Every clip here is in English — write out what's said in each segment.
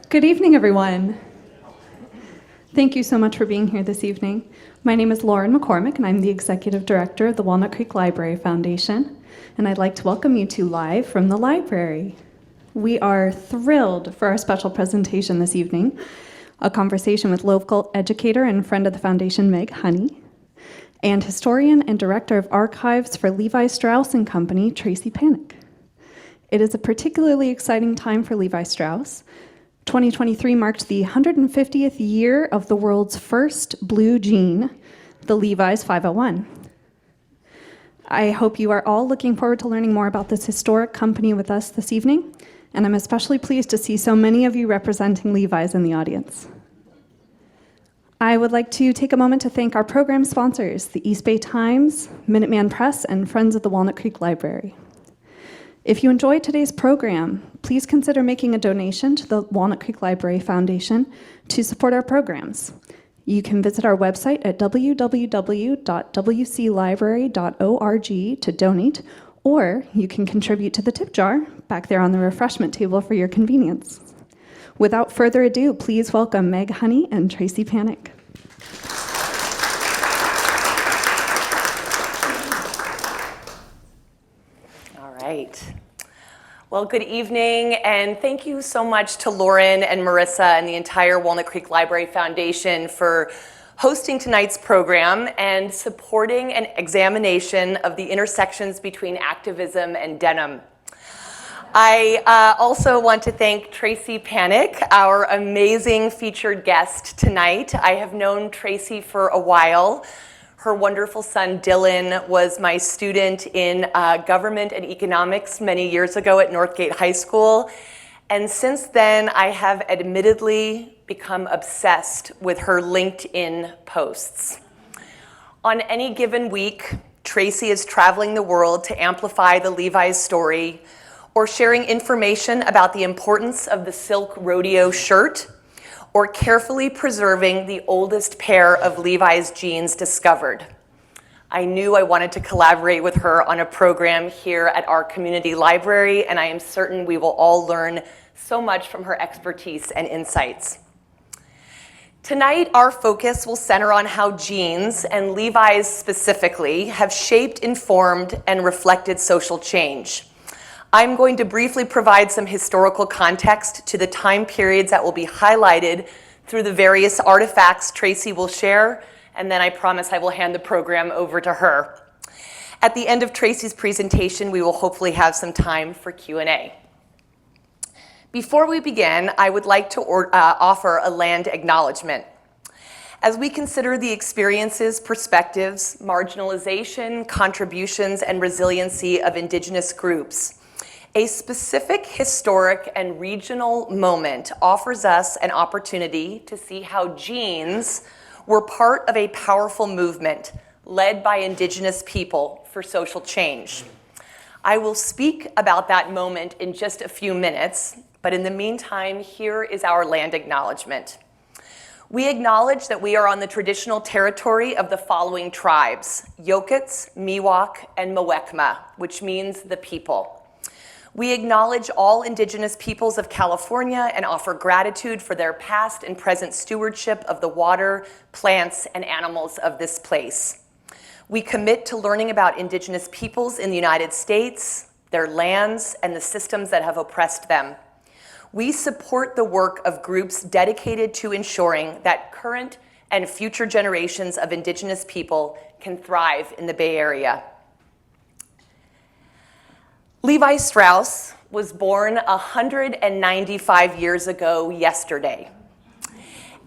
Good evening, everyone. Thank you so much for being here this evening. My name is Lauren McCormick, and I'm the Executive Director of the Walnut Creek Library Foundation, and I'd like to welcome you to Live from the Library. We are thrilled for our special presentation this evening, a conversation with local educator and friend of the foundation, Meg Honey, and historian and director of archives for Levi Strauss Co, Tracey Panek. It is a particularly exciting time for Levi Strauss. 2023 marked the 150th year of the world's first blue jean, the Levi's 501. I hope you are all looking forward to learning more about this historic company with us this evening, and I'm especially pleased to see so many of you representing Levi's in the audience. I would like to take a moment to thank our program sponsors, the East Bay Times, Minuteman Press, and Friends of the Walnut Creek Library. If you enjoyed today's program, please consider making a donation to the Walnut Creek Library Foundation to support our programs. You can visit our website at www.wclibrary.org to donate, or you can contribute to the tip jar back there on the refreshment table for your convenience. Without further ado, please welcome Meg Honey and Tracey Panek. Right. Well, good evening, and thank you so much to Lauren and Marissa and the entire Walnut Creek Library Foundation for hosting tonight's program and supporting an examination of the intersections between activism and denim. I also want to thank Tracey Panek, our amazing featured guest tonight. I have known Tracey for a while. Her wonderful son, Dylan, was my student in government and economics many years ago at Northgate High School. And since then, I have admittedly become obsessed with her LinkedIn posts. On any given week, Tracey is traveling the world to amplify the Levi's story, or sharing information about the importance of the silk rodeo shirt, or carefully preserving the oldest pair of Levi's jeans discovered. I knew I wanted to collaborate with her on a program here at our community library, and I am certain we will all learn so much from her expertise and insights. Tonight, our focus will center on how jeans, and Levi's specifically, have shaped, informed, and reflected social change. I'm going to briefly provide some historical context to the time periods that will be highlighted through the various artifacts Tracey will share, and then I promise I will hand the program over to her. At the end of Tracey's presentation, we will hopefully have some time for Q&A. Before we begin, I would like to offer a land acknowledgement. As we consider the experiences, perspectives, marginalization, contributions, and resiliency of Indigenous groups, a specific historic and regional moment offers us an opportunity to see how jeans were part of a powerful movement led by Indigenous people for social change. I will speak about that moment in just a few minutes, but in the meantime, here is our land acknowledgement. We acknowledge that we are on the traditional territory of the following tribes: Yokuts, Miwok, and Muwekma, which means the people. We acknowledge all Indigenous peoples of California and offer gratitude for their past and present stewardship of the water, plants, and animals of this place. We commit to learning about Indigenous peoples in the United States, their lands, and the systems that have oppressed them. We support the work of groups dedicated to ensuring that current and future generations of Indigenous people can thrive in the Bay Area. Levi Strauss was born 195 years ago yesterday.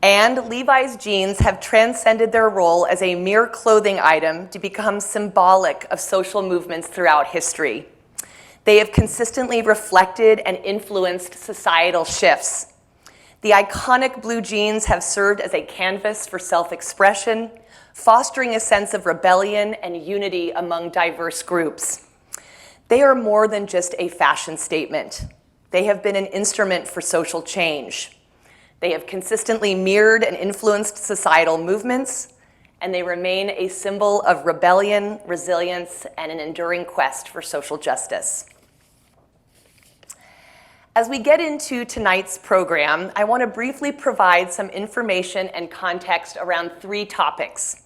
And Levi's jeans have transcended their role as a mere clothing item to become symbolic of social movements throughout history. They have consistently reflected and influenced societal shifts. The iconic blue jeans have served as a canvas for self-expression, fostering a sense of rebellion and unity among diverse groups. They are more than just a fashion statement. They have been an instrument for social change. They have consistently mirrored and influenced societal movements, and they remain a symbol of rebellion, resilience, and an enduring quest for social justice. As we get into tonight's program, I want to briefly provide some information and context around 3 topics: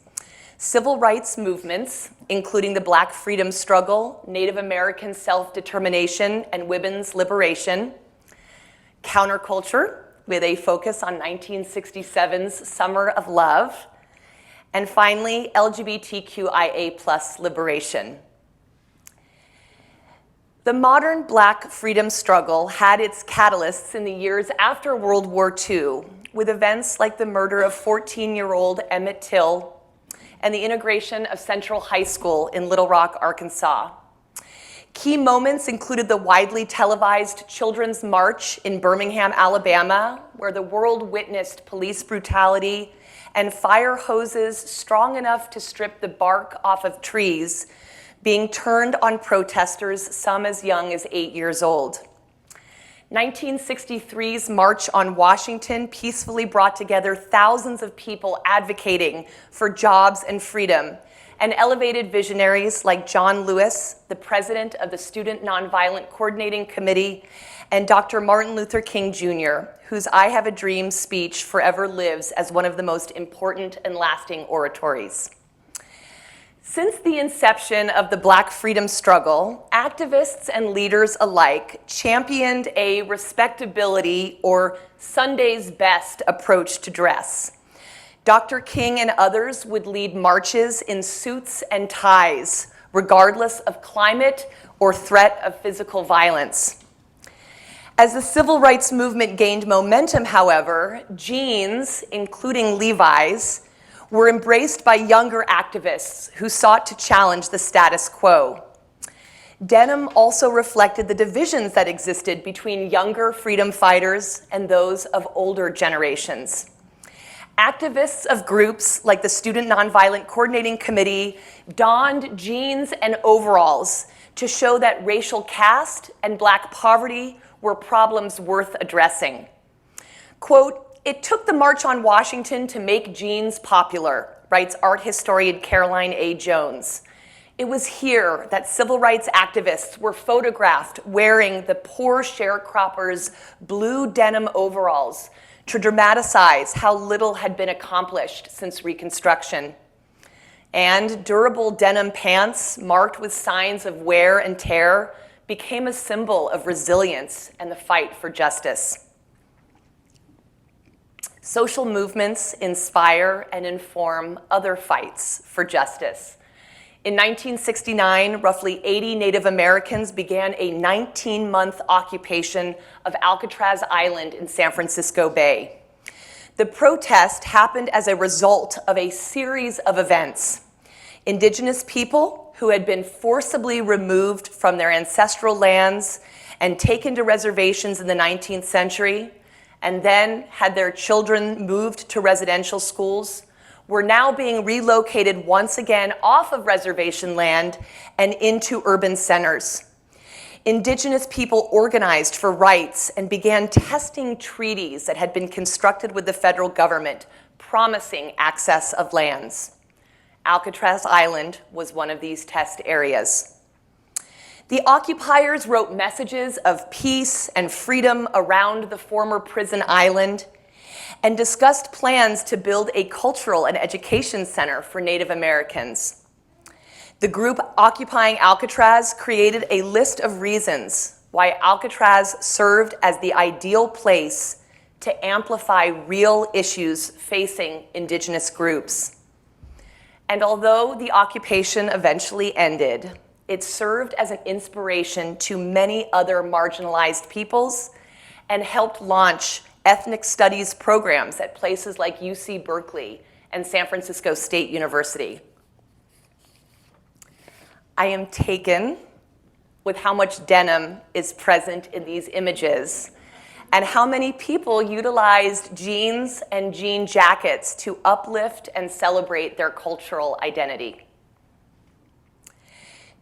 civil rights movements, including the Black freedom struggle, Native American self-determination, and women's liberation; counterculture, with a focus on 1967's Summer of Love; and finally, LGBTQIA+ liberation. The modern Black freedom struggle had its catalysts in the years after World War II, with events like the murder of 14-year-old Emmett Till and the integration of Central High School in Little Rock, Arkansas. Key moments included the widely televised Children's March in Birmingham, Alabama, where the world witnessed police brutality and fire hoses strong enough to strip the bark off of trees being turned on protesters, some as young as 8 years old. 1963's March on Washington peacefully brought together thousands of people advocating for jobs and freedom, and elevated visionaries like John Lewis, the president of the Student Nonviolent Coordinating Committee, and Dr. Martin Luther King Jr., whose I Have a Dream speech forever lives as one of the most important and lasting oratories. Since the inception of the Black freedom struggle, activists and leaders alike championed a respectability or Sunday's best approach to dress. Dr. King and others would lead marches in suits and ties, regardless of climate or threat of physical violence. As the civil rights movement gained momentum, however, jeans, including Levi's, were embraced by younger activists who sought to challenge the status quo. Denim also reflected the divisions that existed between younger freedom fighters and those of older generations. Activists of groups like the Student Nonviolent Coordinating Committee donned jeans and overalls to show that racial caste and Black poverty were problems worth addressing. Quote, "It took the March on Washington to make jeans popular," writes art historian Caroline A. Jones. "It was here that civil rights activists were photographed wearing the poor sharecroppers' blue denim overalls to dramatize how little had been accomplished since Reconstruction. And durable denim pants, marked with signs of wear and tear, became a symbol of resilience and the fight for justice." Social movements inspire and inform other fights for justice. In 1969, roughly 80 Native Americans began a 19-month occupation of Alcatraz Island in San Francisco Bay. The protest happened as a result of a series of events. Indigenous people who had been forcibly removed from their ancestral lands and taken to reservations in the 19th century, and then had their children moved to residential schools, were now being relocated once again off of reservation land and into urban centers. Indigenous people organized for rights and began testing treaties that had been constructed with the federal government, promising access of lands. Alcatraz Island was one of these test areas. The occupiers wrote messages of peace and freedom around the former prison island and discussed plans to build a cultural and education center for Native Americans. The group occupying Alcatraz created a list of reasons why Alcatraz served as the ideal place to amplify real issues facing Indigenous groups. And although the occupation eventually ended, it served as an inspiration to many other marginalized peoples and helped launch ethnic studies programs at places like UC Berkeley and San Francisco State University. I am taken with how much denim is present in these images and how many people utilized jeans and jean jackets to uplift and celebrate their cultural identity.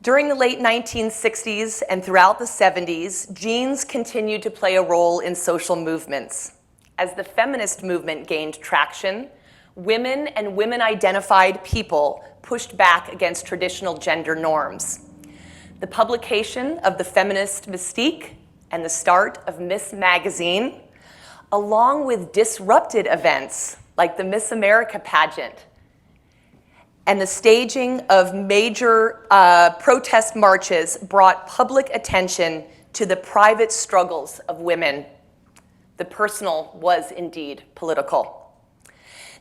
During the late 1960s and throughout the 70s, jeans continued to play a role in social movements. As the feminist movement gained traction, women and women-identified people pushed back against traditional gender norms. The publication of The Feminist Mystique and the start of Miss Magazine, along with disrupted events like the Miss America pageant and the staging of major protest marches, brought public attention to the private struggles of women. The personal was indeed political.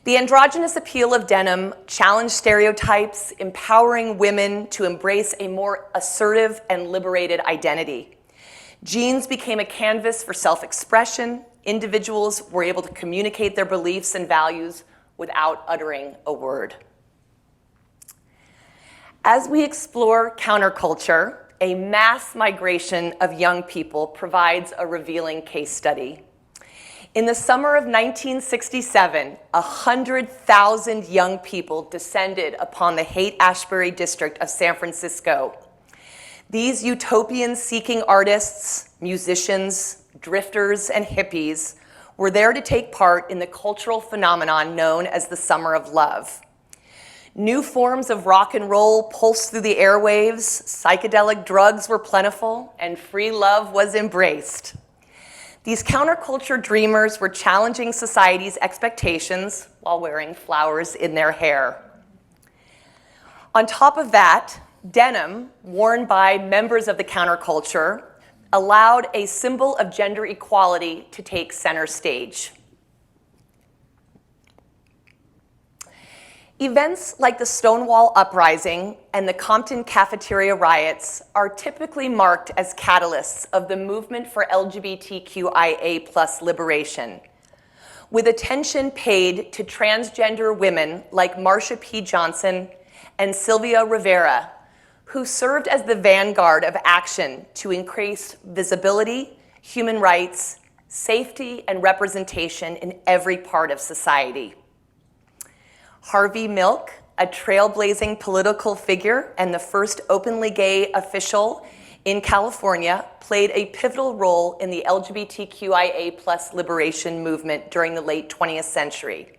The androgynous appeal of denim challenged stereotypes, empowering women to embrace a more assertive and liberated identity. Jeans became a canvas for self-expression. Individuals were able to communicate their beliefs and values without uttering a word. As we explore counterculture, a mass migration of young people provides a revealing case study. In the summer of 1967, 100,000 young people descended upon the Haight-Ashbury district of San Francisco. These utopian-seeking artists, musicians, drifters, and hippies were there to take part in the cultural phenomenon known as the Summer of Love. New forms of rock and roll pulsed through the airwaves, psychedelic drugs were plentiful, and free love was embraced. These counterculture dreamers were challenging society's expectations while wearing flowers in their hair. On top of that, denim, worn by members of the counterculture, allowed a symbol of gender equality to take center stage. Events like the Stonewall Uprising and the Compton Cafeteria riots are typically marked as catalysts of the movement for LGBTQIA+ liberation, with attention paid to transgender women like Marsha P. Johnson and Sylvia Rivera, who served as the vanguard of action to increase visibility, human rights, safety, and representation in every part of society. Harvey Milk, a trailblazing political figure and the first openly gay official in California, played a pivotal role in the LGBTQIA+ liberation movement during the late 20th century.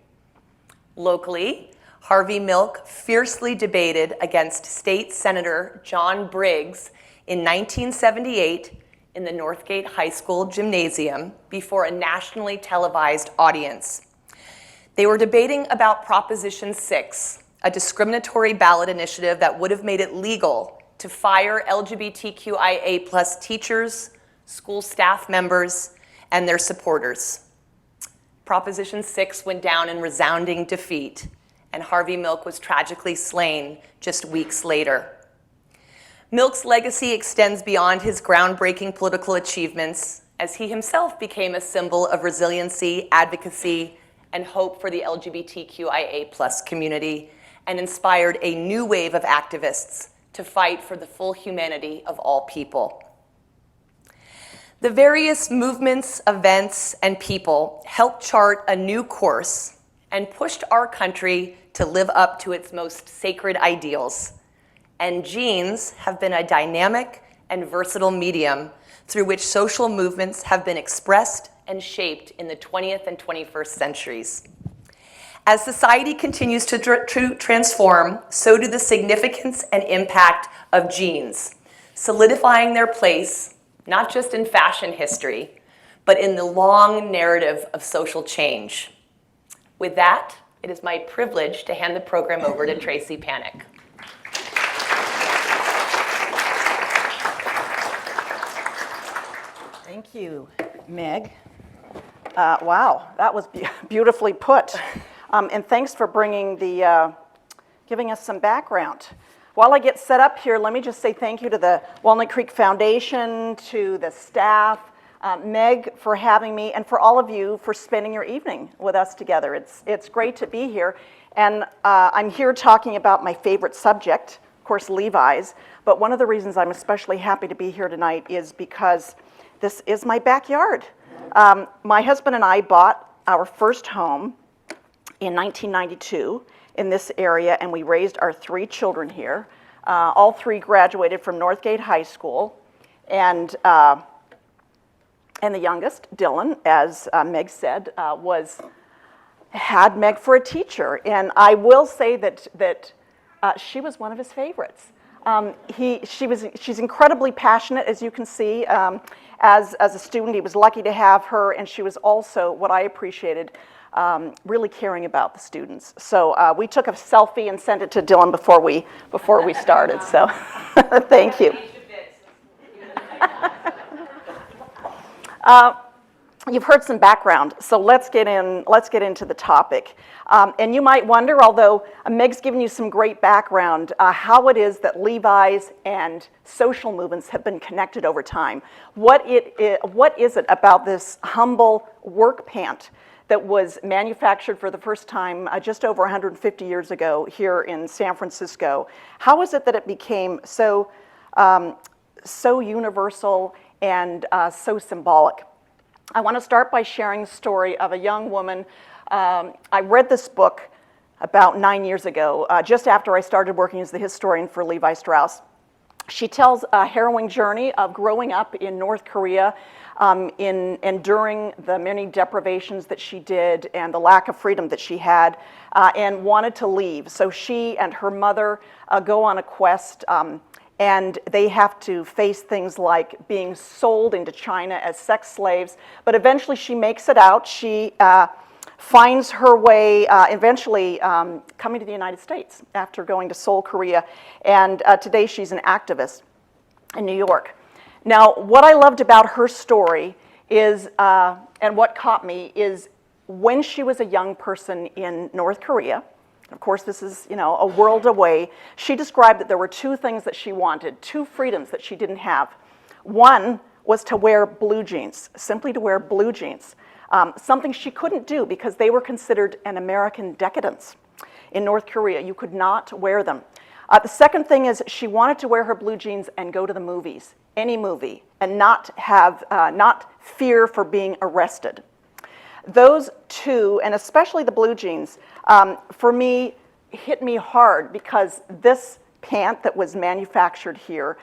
Locally, Harvey Milk fiercely debated against State Senator John Briggs in 1978 in the Northgate High School gymnasium before a nationally televised audience. They were debating about Proposition 6, a discriminatory ballot initiative that would have made it legal to fire LGBTQIA+ teachers, school staff members, and their supporters. Proposition 6 went down in resounding defeat, and Harvey Milk was tragically slain just weeks later. Milk's legacy extends beyond his groundbreaking political achievements, as he himself became a symbol of resiliency, advocacy, and hope for the LGBTQIA+ community, and inspired a new wave of activists to fight for the full humanity of all people. The various movements, events, and people helped chart a new course and pushed our country to live up to its most sacred ideals. And jeans have been a dynamic and versatile medium through which social movements have been expressed and shaped in the 20th and 21st centuries. As society continues to transform, so do the significance and impact of jeans, solidifying their place not just in fashion history, but in the long narrative of social change. With that, it is my privilege to hand the program over to Tracey Panek. Thank you, Meg. Wow, that was beautifully put. And thanks for bringing giving us some background. While I get set up here, let me just say thank you to the Walnut Creek Foundation, to the staff, Meg for having me, and for all of you for spending your evening with us together. It's great to be here. And I'm here talking about my favorite subject, of course, Levi's. But one of the reasons I'm especially happy to be here tonight is because this is my backyard. My husband and I bought our first home in 1992 in this area, and we raised our 3 children here. All 3 graduated from Northgate High School, and the youngest, Dylan, as Meg said, had Meg for a teacher. And I will say that she was one of his favorites. She's incredibly passionate, as you can see. As a student, he was lucky to have her, and she was also, what I appreciated, really caring about the students. So we took a selfie and sent it to Dylan before we started. So thank you. You've heard some background, so let's get into the topic. And you might wonder, although Meg's given you some great background, how it is that Levi's and social movements have been connected over time. What is it about this humble work pant that was manufactured for the first time just over 150 years ago here in San Francisco? How is it that it became so universal and so symbolic? I want to start by sharing the story of a young woman. I read this book about 9 years ago, just after I started working as the historian for Levi Strauss. She tells a harrowing journey of growing up in North Korea, enduring the many deprivations that she did and the lack of freedom that she had, and wanted to leave. So she and her mother go on a quest, and they have to face things like being sold into China as sex slaves. But eventually she makes it out. She finds her way, eventually coming to the United States after going to Seoul, Korea. And today she's an activist in New York. Now, what I loved about her story is, and what caught me, is when she was a young person in North Korea. Of course, this is, a world away. She described that there were two things that she wanted, two freedoms that she didn't have. One was to wear blue jeans, simply to wear blue jeans, something she couldn't do because they were considered an American decadence. In North Korea, you could not wear them. The second thing is she wanted to wear her blue jeans and go to the movies, any movie, and not fear for being arrested. Those two, and especially the blue jeans, for me, hit me hard because this pant that was manufactured here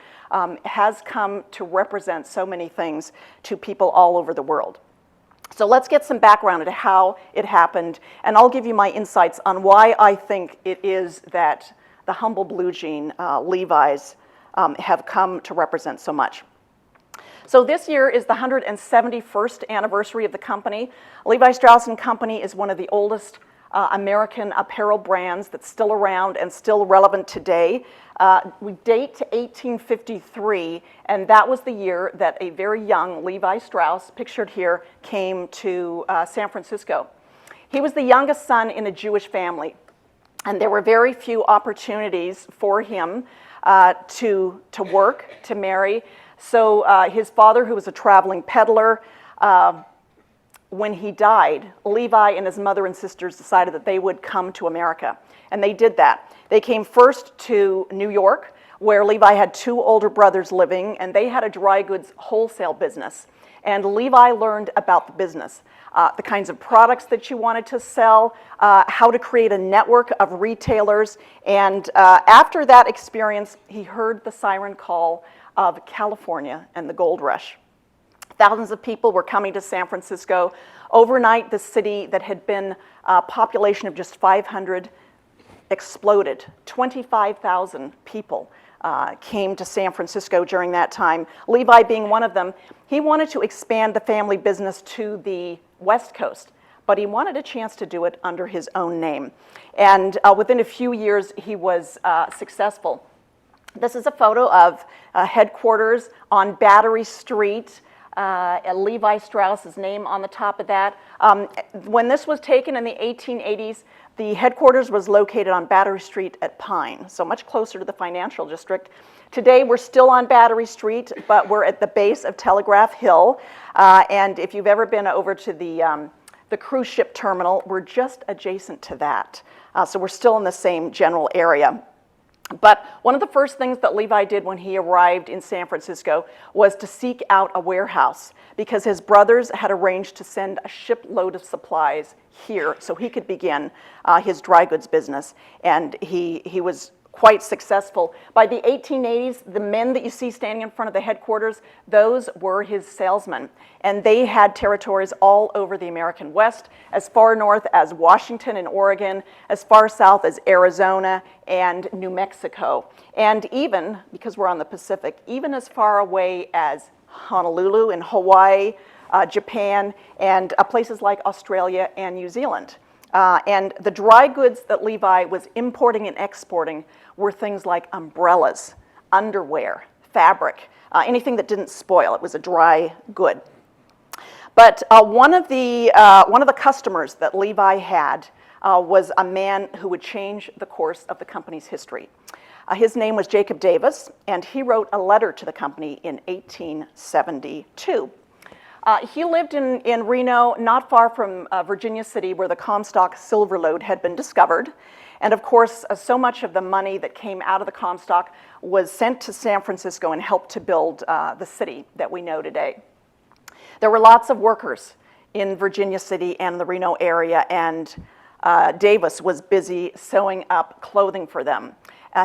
has come to represent so many things to people all over the world. So let's get some background into how it happened, and I'll give you my insights on why I think it is that the humble blue jean Levi's have come to represent so much. So this year is the 171st anniversary of the company. Levi Strauss Company is one of the oldest American apparel brands that's still around and still relevant today. We date to 1853, and that was the year that a very young Levi Strauss, pictured here, came to San Francisco. He was the youngest son in a Jewish family, and there were very few opportunities for him to work, to marry. So his father, who was a traveling peddler, when he died, Levi and his mother and sisters decided that they would come to America. And they did that. They came first to New York, where Levi had two older brothers living, and they had a dry goods wholesale business. And Levi learned about the business, the kinds of products that you wanted to sell, how to create a network of retailers. And after that experience, he heard the siren call of California and the gold rush. Thousands of people were coming to San Francisco. Overnight, the city that had been a population of just 500 exploded. 25,000 people came to San Francisco during that time. Levi being one of them. He wanted to expand the family business to the West Coast, but he wanted a chance to do it under his own name. And within a few years, he was successful. This is a photo of headquarters on Battery Street, Levi Strauss's name on the top of that. When this was taken in the 1880s, the headquarters was located on Battery Street at Pine, so much closer to the financial district. Today, we're still on Battery Street, but we're at the base of Telegraph Hill. And if you've ever been over to the cruise ship terminal, we're just adjacent to that. So we're still in the same general area. But one of the first things that Levi did when he arrived in San Francisco was to seek out a warehouse because his brothers had arranged to send a shipload of supplies here so he could begin his dry goods business. And he was quite successful. By the 1880s, the men that you see standing in front of the headquarters, those were his salesmen. And they had territories all over the American West, as far north as Washington and Oregon, as far south as Arizona and New Mexico. And even, because we're on the Pacific, even as far away as Honolulu in Hawaii, Japan, and places like Australia and New Zealand. And the dry goods that Levi was importing and exporting were things like umbrellas, underwear, fabric, anything that didn't spoil. It was a dry good. But one of the customers that Levi had was a man who would change the course of the company's history. His name was Jacob Davis, and he wrote a letter to the company in 1872. He lived in Reno, not far from Virginia City, where the Comstock silver lode had been discovered. And of course, so much of the money that came out of the Comstock was sent to San Francisco and helped to build the city that we know today. There were lots of workers in Virginia City and the Reno area, and Davis was busy sewing up clothing for them.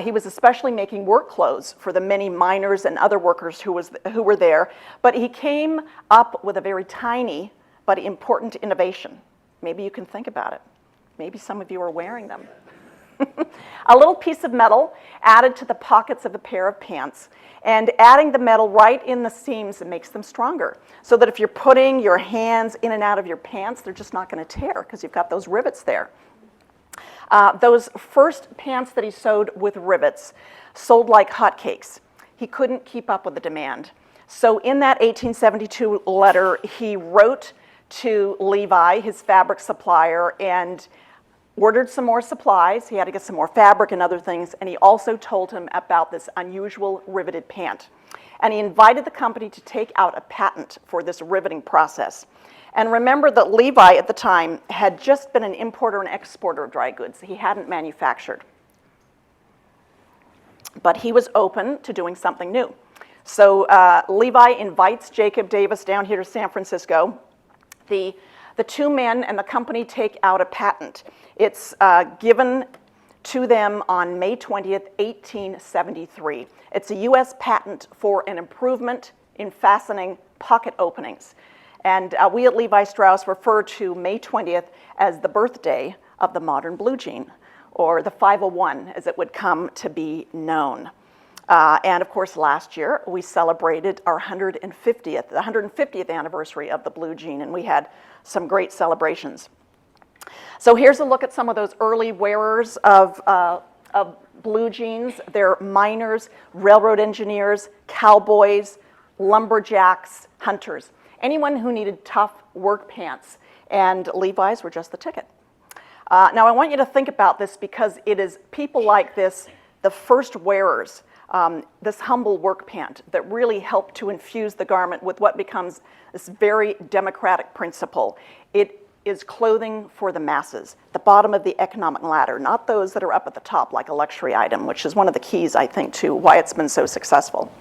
He was especially making work clothes for the many miners and other workers who were there, but he came up with a very tiny but important innovation. Maybe you can think about it. Maybe some of you are wearing them. A little piece of metal added to the pockets of a pair of pants, and adding the metal right in the seams makes them stronger, so that if you're putting your hands in and out of your pants, they're just not going to tear because you've got those rivets there. Those first pants that he sewed with rivets sold like hotcakes. He couldn't keep up with the demand. So in that 1872 letter, he wrote to Levi, his fabric supplier, and ordered some more supplies. He had to get some more fabric and other things, and he also told him about this unusual riveted pant. And he invited the company to take out a patent for this riveting process. And remember that Levi at the time had just been an importer and exporter of dry goods. He hadn't manufactured. But he was open to doing something new. So Levi invites Jacob Davis down here to San Francisco. The two men and the company take out a patent. It's given to them on May 20th, 1873. It's a U.S. patent for an improvement in fastening pocket openings. And we at Levi Strauss refer to May 20th as the birthday of the modern blue jean, or the 501 as it would come to be known. And of course, last year we celebrated our the 150th anniversary of the blue jean, and we had some great celebrations. So here's a look at some of those early wearers of blue jeans. They're miners, railroad engineers, cowboys, lumberjacks, hunters. Anyone who needed tough work pants, and Levi's were just the ticket. Now I want you to think about this, because it is people like this, the first wearers, this humble work pant, that really helped to infuse the garment with what becomes this very democratic principle. It is clothing for the masses, the bottom of the economic ladder, not those that are up at the top like a luxury item, which is one of the keys, I think, to why it's been so successful.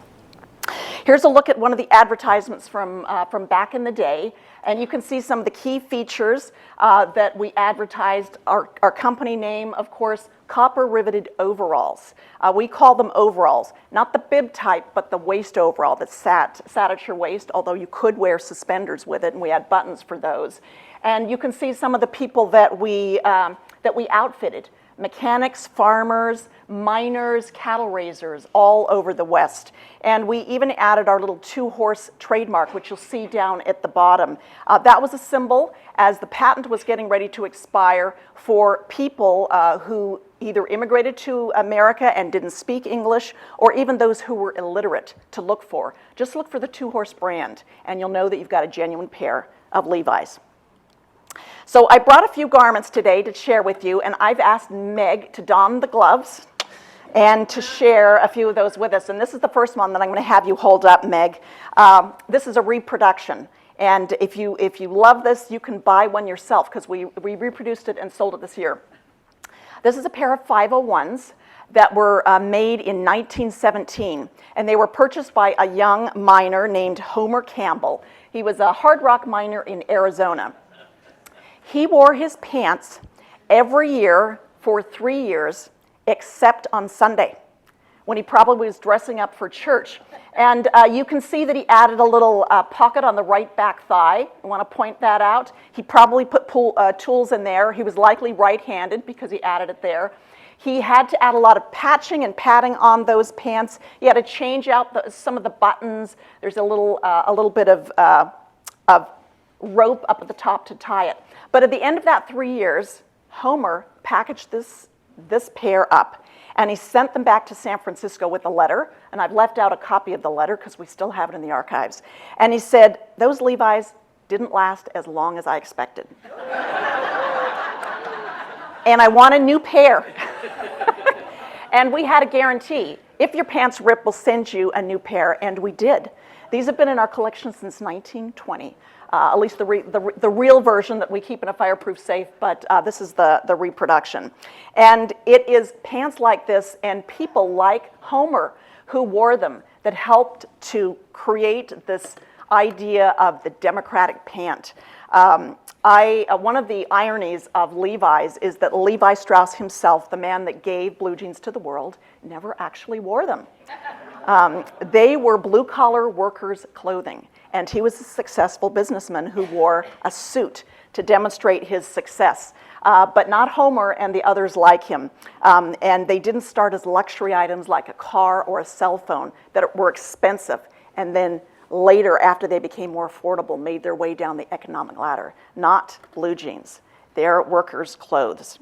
Here's a look at one of the advertisements from back in the day, and you can see some of the key features that we advertised. Our company name, of course, copper riveted overalls. We call them overalls, not the bib type, but the waist overall that sat at your waist, although you could wear suspenders with it, and we had buttons for those. And you can see some of the people that we outfitted. Mechanics, farmers, miners, cattle raisers, all over the West. And we even added our little two-horse trademark, which you'll see down at the bottom. That was a symbol, as the patent was getting ready to expire, for people who either immigrated to America and didn't speak English, or even those who were illiterate, to look for. Just look for the two-horse brand, and you'll know that you've got a genuine pair of Levi's. So I brought a few garments today to share with you, and I've asked Meg to don the gloves and to share a few of those with us. And this is the first one that I'm going to have you hold up, Meg. This is a reproduction. And if you love this, you can buy one yourself, because we reproduced it and sold it this year. This is a pair of 501s that were made in 1917. And they were purchased by a young miner named Homer Campbell. He was a hard rock miner in Arizona. He wore his pants every year for 3 years, except on Sunday, when he probably was dressing up for church. And you can see that he added a little pocket on the right back thigh. I want to point that out. He probably put tools in there. He was likely right-handed because he added it there. He had to add a lot of patching and padding on those pants. He had to change out some of the buttons. There's a little bit of rope up at the top to tie it. But at the end of that 3 years, Homer packaged this pair up, and he sent them back to San Francisco with a letter, and I've left out a copy of the letter because we still have it in the archives. And he said, those Levi's didn't last as long as I expected. And I want a new pair. And we had a guarantee. If your pants rip, we'll send you a new pair, and we did. These have been in our collection since 1920. At least the real version that we keep in a fireproof safe, but this is the reproduction. And it is pants like this and people like Homer who wore them that helped to create this idea of the democratic pant. One of the ironies of Levi's is that Levi Strauss himself, the man that gave blue jeans to the world, never actually wore them. They were blue-collar workers' clothing, and he was a successful businessman who wore a suit to demonstrate his success, but not Homer and the others like him. And they didn't start as luxury items like a car or a cell phone that were expensive, and then later, after they became more affordable, made their way down the economic ladder. Not blue jeans. They're workers' clothes.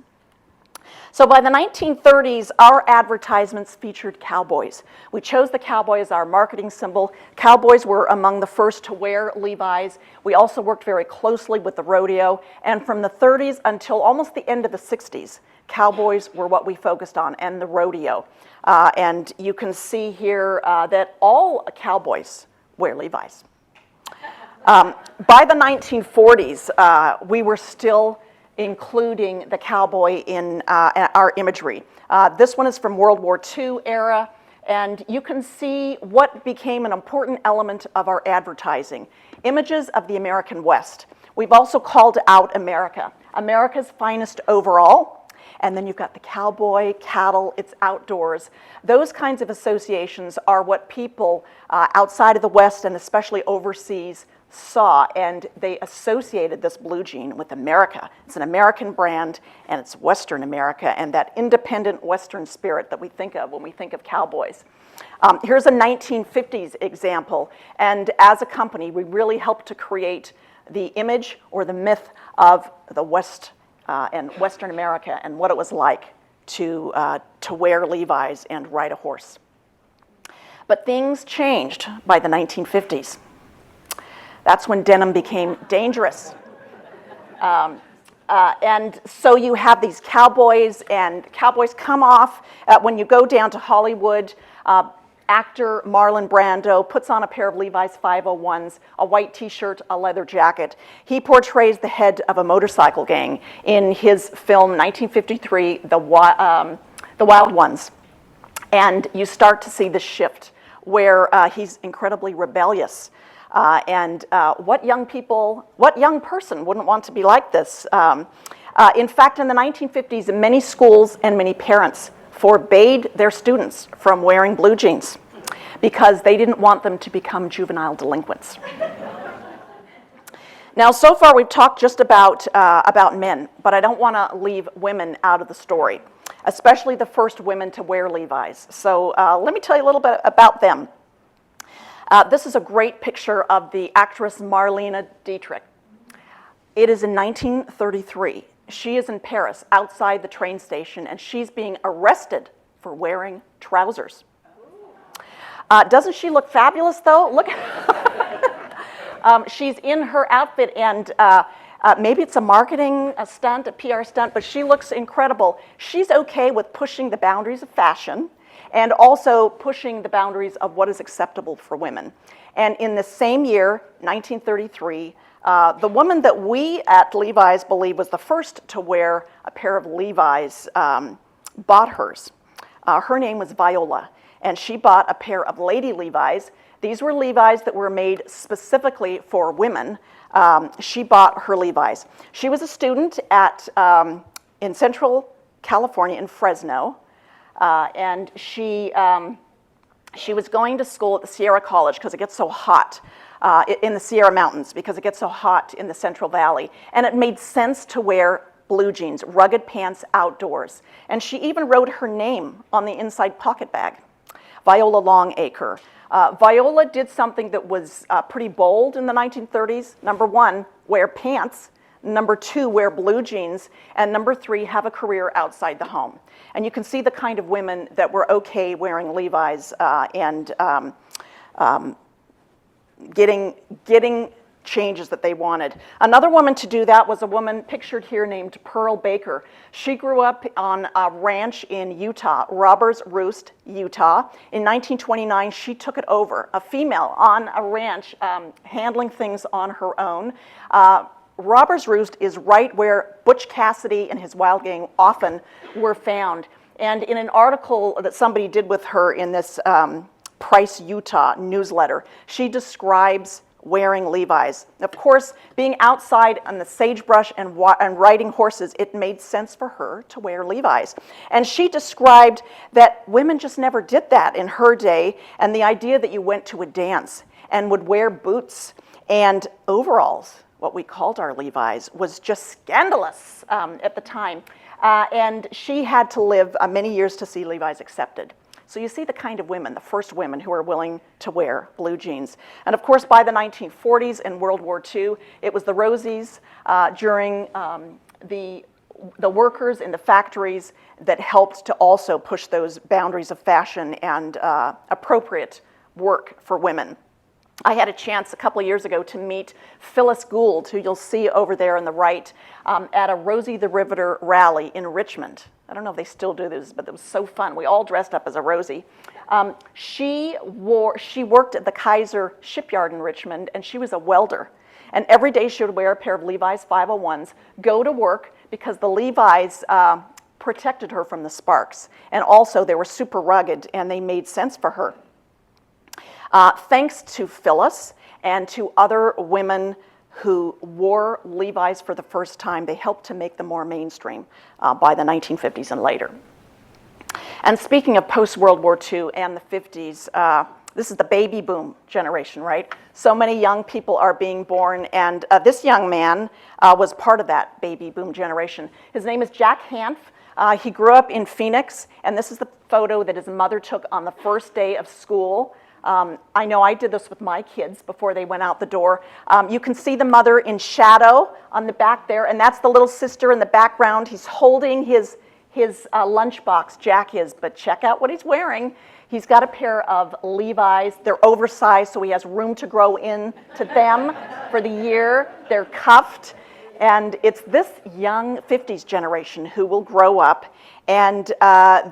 So by the 1930s, our advertisements featured cowboys. We chose the cowboy as our marketing symbol. Cowboys were among the first to wear Levi's. We also worked very closely with the rodeo. And from the 30s until almost the end of the 60s, cowboys were what we focused on, and the rodeo. And you can see here that all cowboys wear Levi's. By the 1940s, we were still including the cowboy in our imagery. This one is from World War II era, and you can see what became an important element of our advertising, images of the American West. We've also called out America, America's finest overall. And then you've got the cowboy, cattle, it's outdoors. Those kinds of associations are what people outside of the West and especially overseas saw, and they associated this blue jean with America. It's an American brand, and it's Western America, and that independent Western spirit that we think of when we think of cowboys. Here's a 1950s example, and as a company, we really helped to create the image or the myth of the West and Western America and what it was like to wear Levi's and ride a horse. But things changed by the 1950s. That's when denim became dangerous. And so you have these cowboys, and cowboys come off. When you go down to Hollywood, actor Marlon Brando puts on a pair of Levi's 501s, a white t-shirt, a leather jacket. He portrays the head of a motorcycle gang in his film 1953, The Wild Ones. And you start to see the shift where he's incredibly rebellious. And what young person wouldn't want to be like this? In fact, in the 1950s, many schools and many parents forbade their students from wearing blue jeans because they didn't want them to become juvenile delinquents. Now, so far we've talked just about men, but I don't want to leave women out of the story, especially the first women to wear Levi's. So let me tell you a little bit about them. This is a great picture of the actress Marlene Dietrich. It is in 1933. She is in Paris, outside the train station, and she's being arrested for wearing trousers. Doesn't she look fabulous, though? Look, she's in her outfit, and maybe it's a marketing stunt, a PR stunt, but she looks incredible. She's okay with pushing the boundaries of fashion and also pushing the boundaries of what is acceptable for women. And in the same year, 1933, the woman that we at Levi's believe was the first to wear a pair of Levi's bought hers. Her name was Viola, and she bought a pair of Lady Levi's. These were Levi's that were made specifically for women. She bought her Levi's. She was a student in Central California in Fresno. and she was going to school at the Sierra College because it gets so hot in the Sierra Mountains, because it gets so hot in the Central Valley. And it made sense to wear blue jeans, rugged pants outdoors. And she even wrote her name on the inside pocket bag, Viola Longacre. Viola did something that was pretty bold in the 1930s. Number one, wear pants. Number two, wear blue jeans. And number three, have a career outside the home. And you can see the kind of women that were okay wearing Levi's and getting changes that they wanted. Another woman to do that was a woman pictured here named Pearl Baker. She grew up on a ranch in Utah, Robbers Roost, Utah. In 1929, she took it over, a female on a ranch handling things on her own. Robbers Roost is right where Butch Cassidy and his Wild Gang often were found. And in an article that somebody did with her in this Price, Utah newsletter, she describes wearing Levi's. Of course, being outside on the sagebrush and riding horses, it made sense for her to wear Levi's. And she described that women just never did that in her day, and the idea that you went to a dance and would wear boots and overalls, what we called our Levi's, was just scandalous at the time. And she had to live many years to see Levi's accepted. So you see the kind of women, the first women who are willing to wear blue jeans. And of course, by the 1940s and World War II, it was the Rosies during the workers in the factories that helped to also push those boundaries of fashion and appropriate work for women. I had a chance a couple of years ago to meet Phyllis Gould, who you'll see over there on the right, at a Rosie the Riveter rally in Richmond. I don't know if they still do this, but it was so fun. We all dressed up as a Rosie. She worked at the Kaiser shipyard in Richmond, and she was a welder. And every day she would wear a pair of Levi's 501s, go to work, because the Levi's protected her from the sparks. And also they were super rugged, and they made sense for her. Thanks to Phyllis and to other women who wore Levi's for the first time, they helped to make them more mainstream by the 1950s and later. And speaking of post-World War II and the 50s, this is the baby boom generation, right? So many young people are being born, and this young man was part of that baby boom generation. His name is Jack Hanf. He grew up in Phoenix, and this is the photo that his mother took on the first day of school. I know I did this with my kids before they went out the door. You can see the mother in shadow on the back there, and that's the little sister in the background. He's holding his lunchbox, Jack is, but check out what he's wearing. He's got a pair of Levi's. They're oversized, so he has room to grow into them for the year. They're cuffed, and it's this young 50s generation who will grow up, and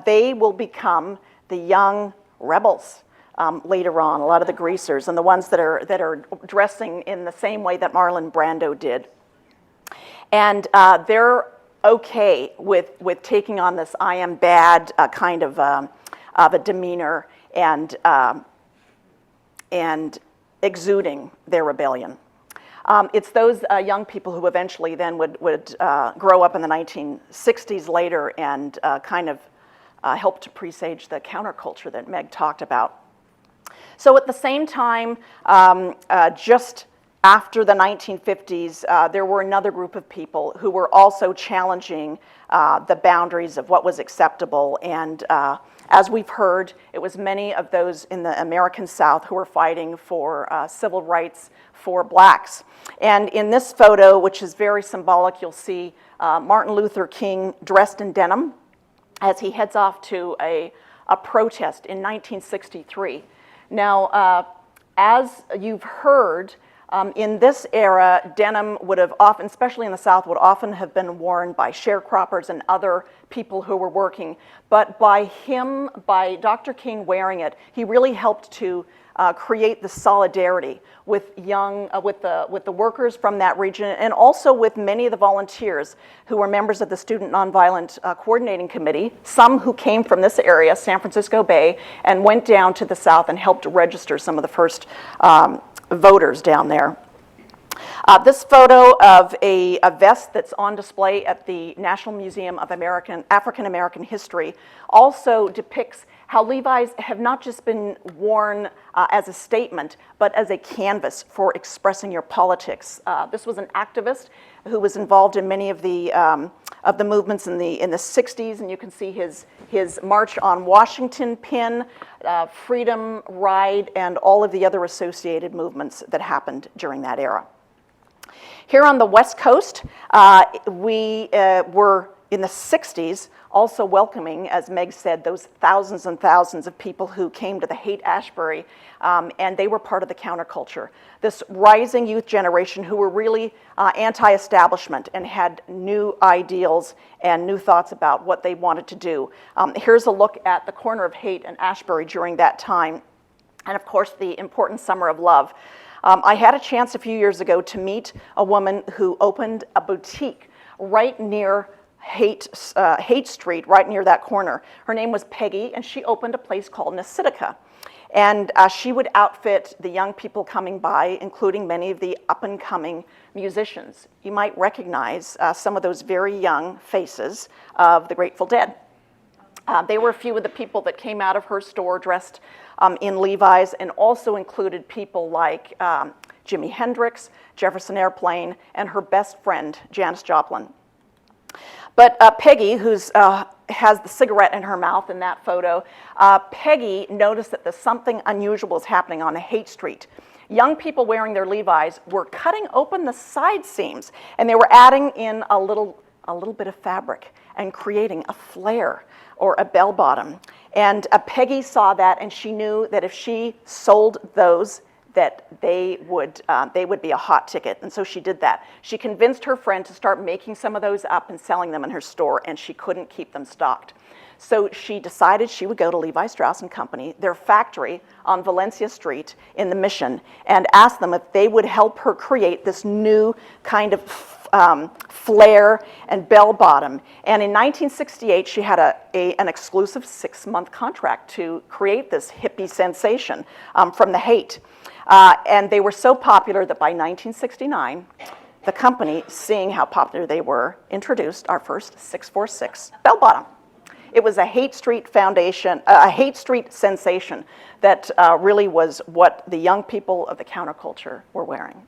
they will become the young rebels. Later on, a lot of the greasers and the ones that are dressing in the same way that Marlon Brando did. And they're okay with taking on this I am bad kind of a demeanor and exuding their rebellion. It's those young people who eventually then would grow up in the 1960s later and kind of help to presage the counterculture that Meg talked about. So at the same time, just after the 1950s, there were another group of people who were also challenging the boundaries of what was acceptable. And as we've heard, it was many of those in the American South who were fighting for civil rights for blacks. And in this photo, which is very symbolic, you'll see Martin Luther King dressed in denim as he heads off to a protest in 1963. Now, as you've heard, in this era, denim would have often, especially in the South, would often have been worn by sharecroppers and other people who were working. But by Dr. King wearing it, he really helped to create the solidarity with the workers from that region, and also with many of the volunteers who were members of the Student Nonviolent Coordinating Committee, some who came from this area, San Francisco Bay, and went down to the South and helped register some of the first voters down there. This photo of a vest that's on display at the National Museum of African American History also depicts how Levi's have not just been worn as a statement, but as a canvas for expressing your politics. This was an activist who was involved in many of the movements in the 60s, and you can see his March on Washington pin, Freedom Ride, and all of the other associated movements that happened during that era. Here on the West Coast, we were in the 60s also welcoming, as Meg said, those thousands and thousands of people who came to the Haight-Ashbury, and they were part of the counterculture. This rising youth generation who were really anti-establishment and had new ideals and new thoughts about what they wanted to do. Here's a look at the corner of Haight and Ashbury during that time, and of course the important Summer of Love. I had a chance a few years ago to meet a woman who opened a boutique right near Haight Street, right near that corner. Her name was Peggy, and she opened a place called Nasitica. And she would outfit the young people coming by, including many of the up-and-coming musicians. You might recognize some of those very young faces of the Grateful Dead. They were a few of the people that came out of her store dressed in Levi's, and also included people like Jimi Hendrix, Jefferson Airplane, and her best friend, Janis Joplin. But Peggy, who has the cigarette in her mouth in that photo, Peggy noticed that something unusual was happening on Haight Street. Young people wearing their Levi's were cutting open the side seams, and they were adding in a little bit of fabric and creating a flare or a bell bottom. And Peggy saw that, and she knew that if she sold those, that they would be a hot ticket, and so she did that. She convinced her friend to start making some of those up and selling them in her store, and she couldn't keep them stocked. So she decided she would go to Levi Strauss Company, their factory on Valencia Street in the Mission, and ask them if they would help her create this new kind of flare and bell bottom. And in 1968, she had an exclusive 6-month contract to create this hippie sensation from the Haight. And they were so popular that by 1969, the company, seeing how popular they were, introduced our first 646 bell bottom. It was a Haight Street foundation, a Haight Street sensation that really was what the young people of the counterculture were wearing.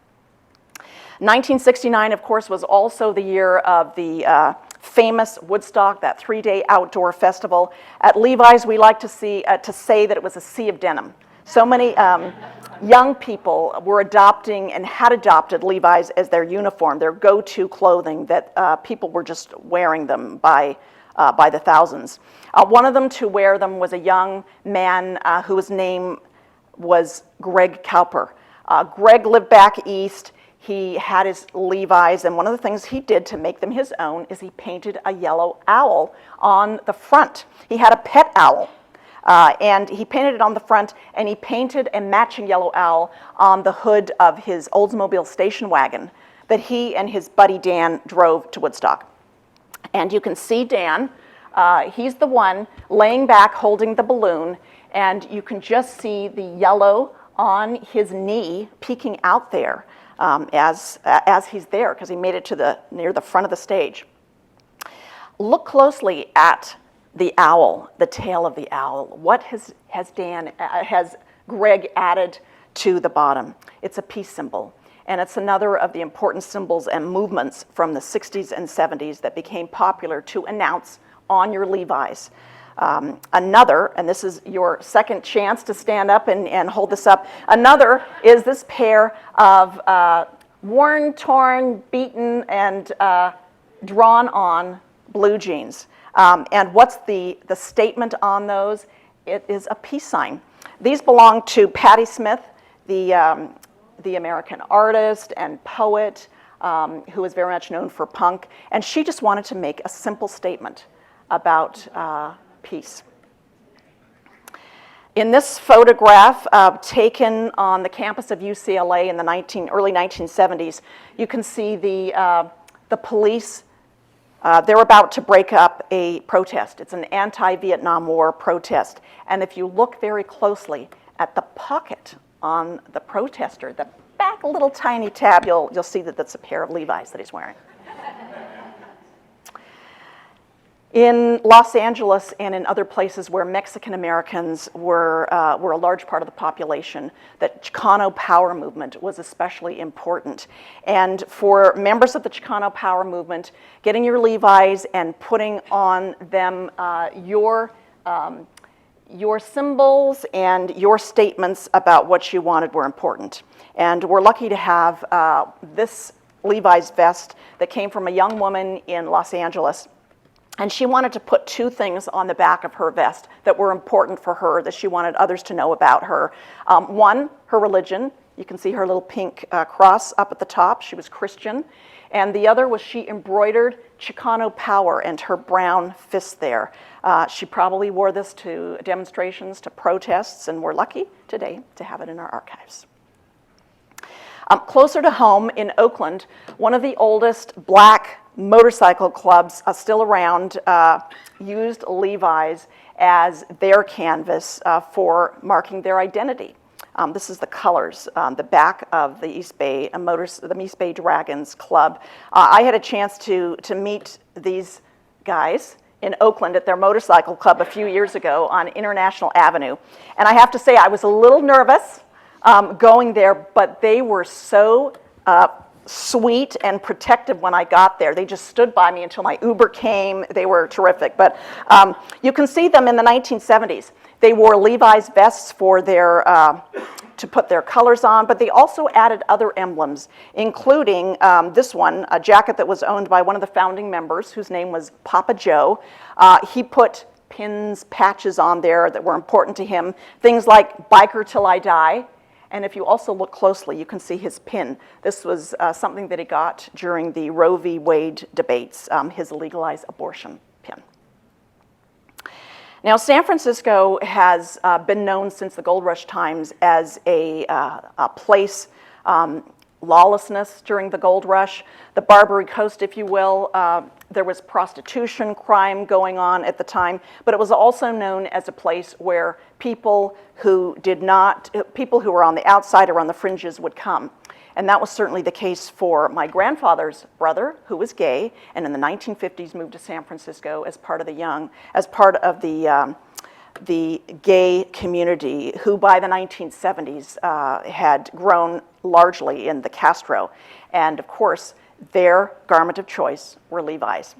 1969, of course, was also the year of the famous Woodstock, that 3-day outdoor festival. At Levi's, we like to say that it was a sea of denim. So many young people were adopting and had adopted Levi's as their uniform, their go-to clothing, that people were just wearing them by the thousands. One of them to wear them was a young man whose name was Greg Cowper. Greg lived back east. He had his Levi's, and one of the things he did to make them his own is he painted a yellow owl on the front. He had a pet owl. And he painted it on the front, and he painted a matching yellow owl on the hood of his Oldsmobile station wagon that he and his buddy Dan drove to Woodstock. And you can see Dan, he's the one laying back holding the balloon, and you can just see the yellow on his knee peeking out there as he's there, because he made it to near the front of the stage. Look closely at the owl, the tail of the owl. What has Greg added to the bottom? It's a peace symbol, and it's another of the important symbols and movements from the 60s and 70s that became popular to announce on your Levi's. Another, and this is your second chance to stand up and hold this up, another is this pair of worn, torn, beaten, and drawn on blue jeans. And what's the statement on those? It is a peace sign. These belong to Patti Smith, the American artist and poet who is very much known for punk, and she just wanted to make a simple statement about peace. In this photograph taken on the campus of UCLA in the early 1970s, you can see the police. They're about to break up a protest. It's an anti-Vietnam War protest. And if you look very closely at the pocket on the protester, the back a little tiny tab, you'll see that that's a pair of Levi's that he's wearing. In Los Angeles and in other places where Mexican Americans were a large part of the population, that Chicano power movement was especially important. And for members of the Chicano power movement, getting your Levi's and putting on them your symbols and your statements about what you wanted were important. And we're lucky to have this Levi's vest that came from a young woman in Los Angeles. And she wanted to put two things on the back of her vest that were important for her, that she wanted others to know about her. One, her religion. You can see her little pink cross up at the top. She was Christian. And the other was she embroidered Chicano power and her brown fist there. She probably wore this to demonstrations, to protests, and we're lucky today to have it in our archives. Closer to home in Oakland, one of the oldest black motorcycle clubs still around used Levi's as their canvas for marking their identity. This is the colors, the back of the East Bay Dragons Club. I had a chance to meet these guys in Oakland at their motorcycle club a few years ago on International Avenue. And I have to say I was a little nervous going there, but they were so sweet and protective when I got there. They just stood by me until my Uber came. They were terrific. But you can see them in the 1970s. They wore Levi's vests for their to put their colors on, but they also added other emblems, including this one, a jacket that was owned by one of the founding members, whose name was Papa Joe. He put pins, patches on there that were important to him, things like "Biker Till I Die." And if you also look closely, you can see his pin. This was something that he got during the Roe v. Wade debates, his legalized abortion pin. Now, San Francisco has been known since the gold rush times as a place, lawlessness during the gold rush, the Barbary Coast, if you will. There was prostitution, crime going on at the time, but it was also known as a place where people who were on the outside or on the fringes would come. And that was certainly the case for my grandfather's brother, who was gay, and in the 1950s moved to San Francisco as part of the gay community, who by the 1970s had grown largely in the Castro. And of course, their garment of choice were Levi's.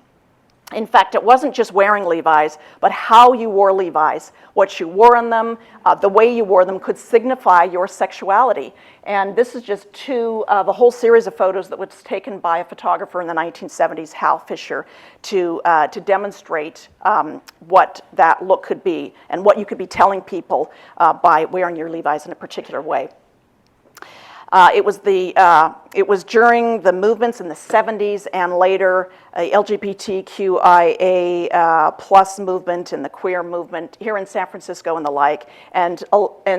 In fact, it wasn't just wearing Levi's, but how you wore Levi's. What you wore on them, the way you wore them could signify your sexuality. And this is just two of a whole series of photos that was taken by a photographer in the 1970s, Hal Fisher, to demonstrate what that look could be and what you could be telling people by wearing your Levi's in a particular way. It was during the movements in the 70s and later, LGBTQIA plus movement and the queer movement here in San Francisco and the like, and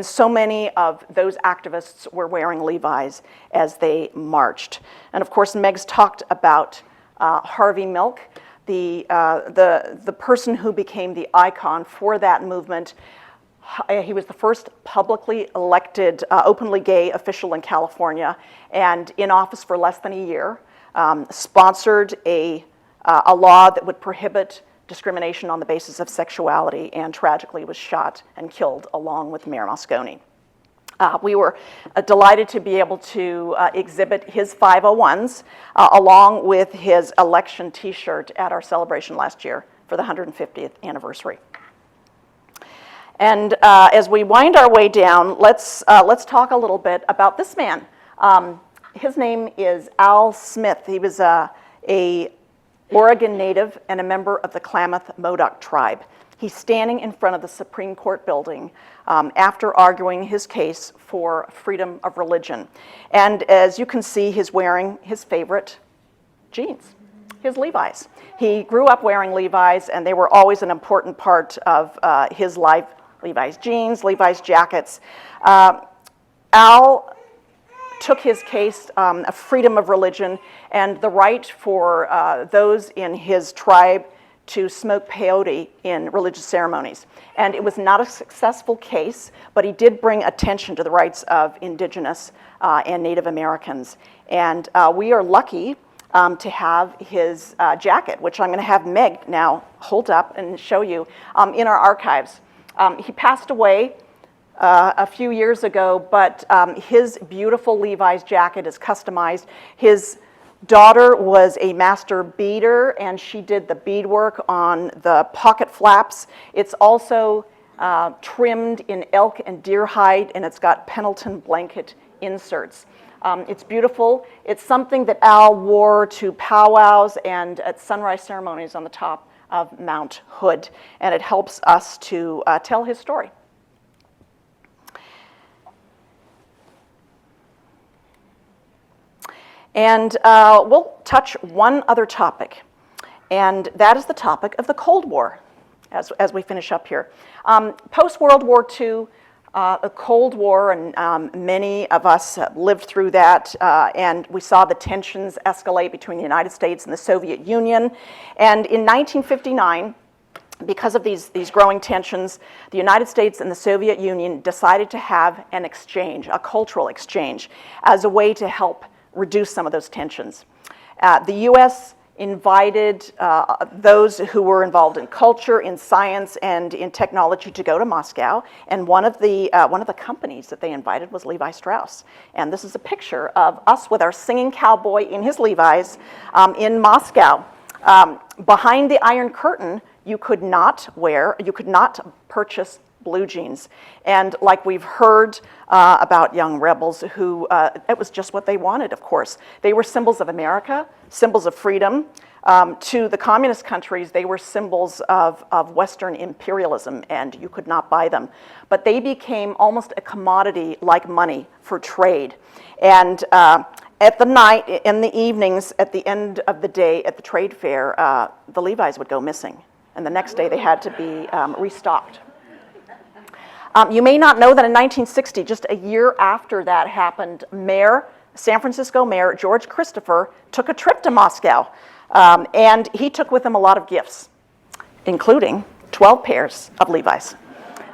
so many of those activists were wearing Levi's as they marched. And of course, Meg's talked about Harvey Milk, the person who became the icon for that movement. He was the first publicly elected, openly gay official in California, and in office for less than a year, sponsored a law that would prohibit discrimination on the basis of sexuality, and tragically was shot and killed along with Mayor Moscone. We were delighted to be able to exhibit his 501s along with his election t-shirt at our celebration last year for the 150th anniversary. And as we wind our way down, let's talk a little bit about this man. His name is Al Smith. He was a Oregon native and a member of the Klamath-Modoc tribe. He's standing in front of the Supreme Court building after arguing his case for freedom of religion. And as you can see, he's wearing his favorite jeans, his Levi's. He grew up wearing Levi's, and they were always an important part of his life. Levi's jeans, Levi's jackets. Al took his case of freedom of religion and the right for those in his tribe to smoke peyote in religious ceremonies. And it was not a successful case, but he did bring attention to the rights of Indigenous and Native Americans. And we are lucky to have his jacket, which I'm going to have Meg now hold up and show you in our archives. He passed away a few years ago, but his beautiful Levi's jacket is customized. His daughter was a master beader, and she did the beadwork on the pocket flaps. It's also trimmed in elk and deer hide, and it's got Pendleton blanket inserts. It's beautiful. It's something that Al wore to powwows and at sunrise ceremonies on the top of Mount Hood, and it helps us to tell his story. And we'll touch one other topic, and that is the topic of the Cold War as we finish up here. Post-World War II, the Cold War, and many of us lived through that, and we saw the tensions escalate between the United States and the Soviet Union. And in 1959, because of these growing tensions, the United States and the Soviet Union decided to have an exchange, a cultural exchange, as a way to help reduce some of those tensions. The U.S. invited those who were involved in culture, in science, and in technology to go to Moscow, and one of the companies that they invited was Levi Strauss. And this is a picture of us with our singing cowboy in his Levi's in Moscow. Behind the Iron Curtain, you could not purchase blue jeans. And like we've heard about young rebels who, it was just what they wanted, of course. They were symbols of America, symbols of freedom. To the communist countries, they were symbols of Western imperialism, and you could not buy them. But they became almost a commodity like money for trade. And at the night, in the evenings, at the end of the day at the trade fair, the Levi's would go missing. And the next day they had to be restocked. You may not know that in 1960, just a year after that happened, San Francisco Mayor George Christopher took a trip to Moscow, and he took with him a lot of gifts, including 12 pairs of Levi's.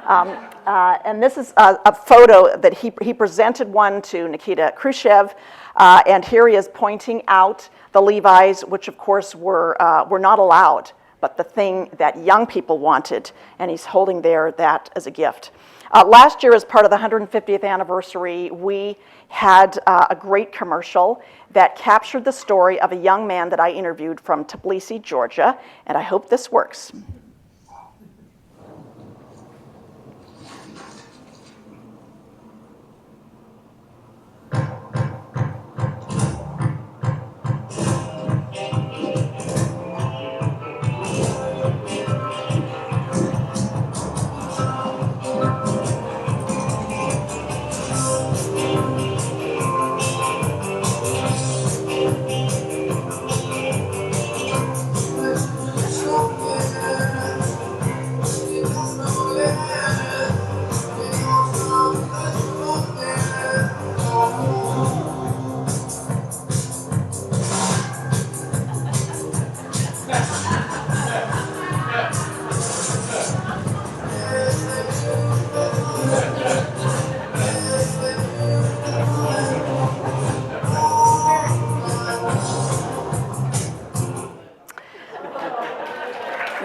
And this is a photo that he presented one to Nikita Khrushchev, and here he is pointing out the Levi's, which of course were not allowed, but the thing that young people wanted, and he's holding there that as a gift. Last year, as part of the 150th anniversary, we had a great commercial that captured the story of a young man that I interviewed from Tbilisi, Georgia, and I hope this works.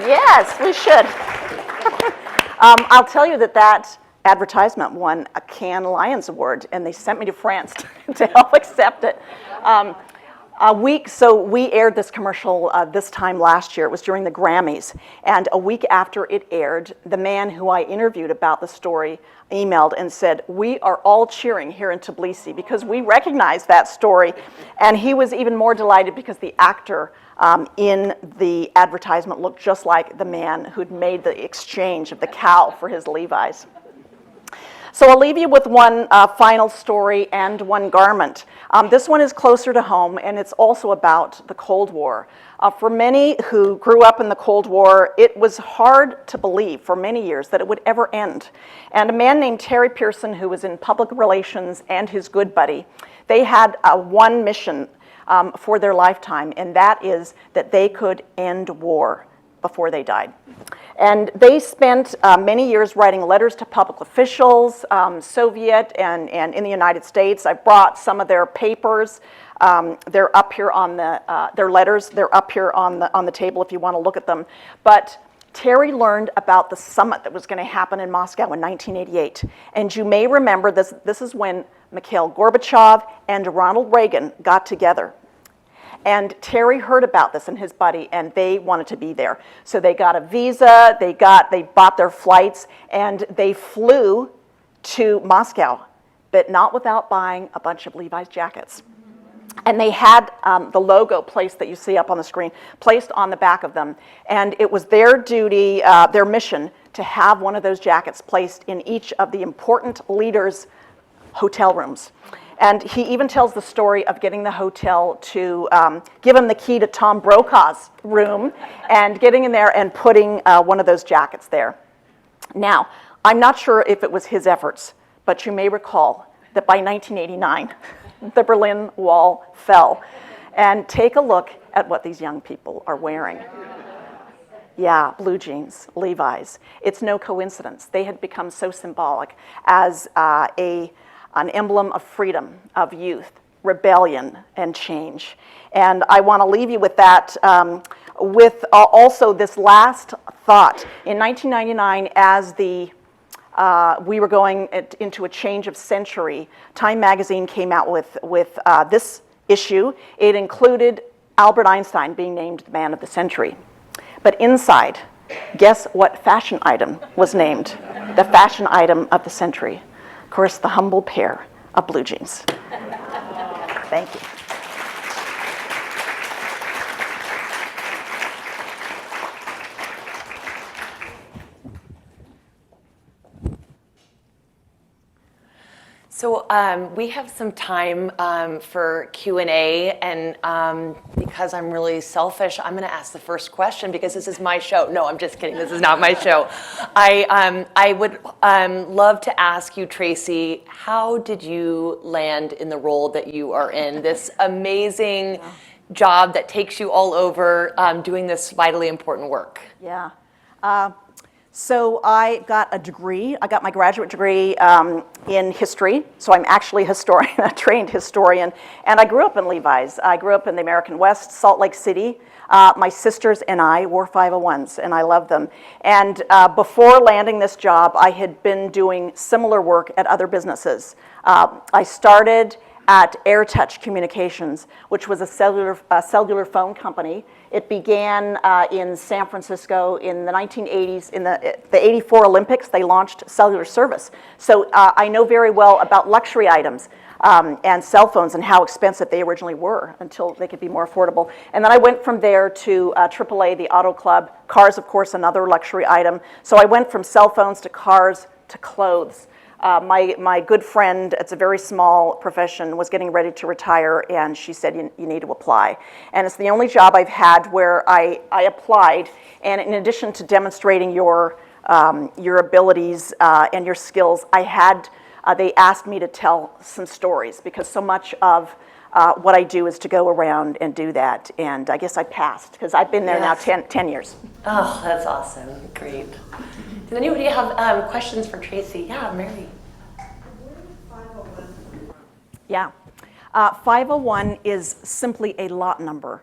Yes, we should. I'll tell you that advertisement won a Cannes Lions Award, and they sent me to France to help accept it. So we aired this commercial this time last year. It was during the Grammys, and a week after it aired, the man who I interviewed about the story emailed and said, "We are all cheering here in Tbilisi because we recognize that story," and he was even more delighted because the actor in the advertisement looked just like the man who'd made the exchange of the cow for his Levi's. So I'll leave you with one final story and one garment. This one is closer to home, and it's also about the Cold War. For many who grew up in the Cold War, it was hard to believe for many years that it would ever end. And a man named Terry Pearson, who was in public relations, and his good buddy, they had one mission for their lifetime, and that is that they could end war before they died. And they spent many years writing letters to public officials, Soviet and in the United States. I brought some of their papers. They're up here on their letters. They're up here on the table if you want to look at them. But Terry learned about the summit that was going to happen in Moscow in 1988. And you may remember this is when Mikhail Gorbachev and Ronald Reagan got together. And Terry heard about this and his buddy, and they wanted to be there. So they got a visa, they bought their flights, and they flew to Moscow, but not without buying a bunch of Levi's jackets. And they had the logo placed that you see up on the screen, placed on the back of them. And it was their duty, their mission, to have one of those jackets placed in each of the important leaders' hotel rooms. And he even tells the story of getting the hotel to give him the key to Tom Brokaw's room and getting in there and putting one of those jackets there. Now, I'm not sure if it was his efforts, but you may recall that by 1989, the Berlin Wall fell. And take a look at what these young people are wearing. Yeah, blue jeans, Levi's. It's no coincidence. They had become so symbolic as an emblem of freedom, of youth, rebellion, and change. And I want to leave you with that, with also this last thought. In 1999, as we were going into a change of century, Time magazine came out with this issue. It included Albert Einstein being named the man of the century. But inside, guess what fashion item was named the fashion item of the century? Of course, the humble pair of blue jeans. Thank you. So we have some time for Q&A, and because I'm really selfish, I'm going to ask the first question because this is my show. No, I'm just kidding. This is not my show. I would love to ask you, Tracey, how did you land in the role that you are in? This amazing job that takes you all over doing this vitally important work. Yeah. So I got a degree. I got my graduate degree in history. So I'm actually a historian, a trained historian. And I grew up in Levi's. I grew up in the American West, Salt Lake City. My sisters and I wore 501s, and I love them. And before landing this job, I had been doing similar work at other businesses. I started at AirTouch Communications, which was a cellular phone company. It began in San Francisco in the 1980s. In the 84 Olympics, they launched cellular service. So I know very well about luxury items and cell phones and how expensive they originally were until they could be more affordable. And then I went from there to AAA, the Auto Club. Cars, of course, another luxury item. So I went from cell phones to cars to clothes. My good friend, it's a very small profession, was getting ready to retire, and she said, you need to apply. And it's the only job I've had where I applied, and in addition to demonstrating your abilities and your skills, they asked me to tell some stories, because so much of what I do is to go around and do that, and I guess I passed, because I've been there now 10 years. Oh, that's awesome. Great. Does anybody have questions for Tracey? Yeah, Mary. Yeah. 501 is simply a lot number.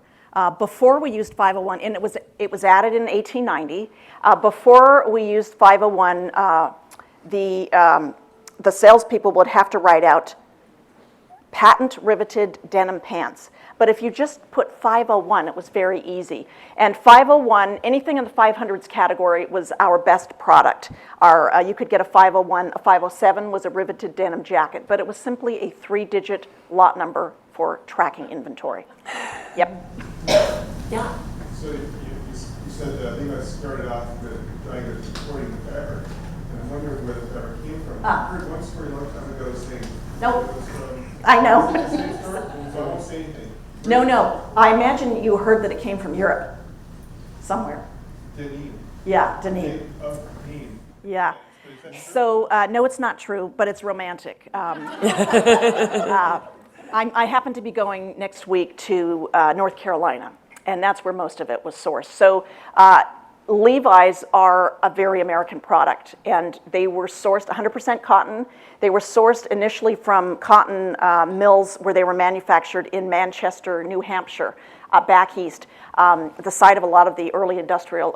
Before we used 501, and it was added in 1890. Before we used 501, the salespeople would have to write out patent riveted denim pants. But if you just put 501, it was very easy. And 501, anything in the 500s category was our best product. You could get a 501, a 507 was a riveted denim jacket, but it was simply a 3-digit lot number for tracking inventory. Yep. Yeah. So you said that Levi started off with trying to supporting the fabric, and I'm wondering where the fabric came from. I heard one story a long time ago saying Nope. it was from I know. so I won't say anything. No. I imagine you heard that it came from Europe, somewhere. Denim. Yeah, Denim. Denim. Yeah. So, no, it's not true, but it's romantic. I happen to be going next week to North Carolina, and that's where most of it was sourced. So Levi's are a very American product, and they were sourced 100% cotton. They were sourced initially from cotton mills where they were manufactured in Manchester, New Hampshire, back east, the site of a lot of the early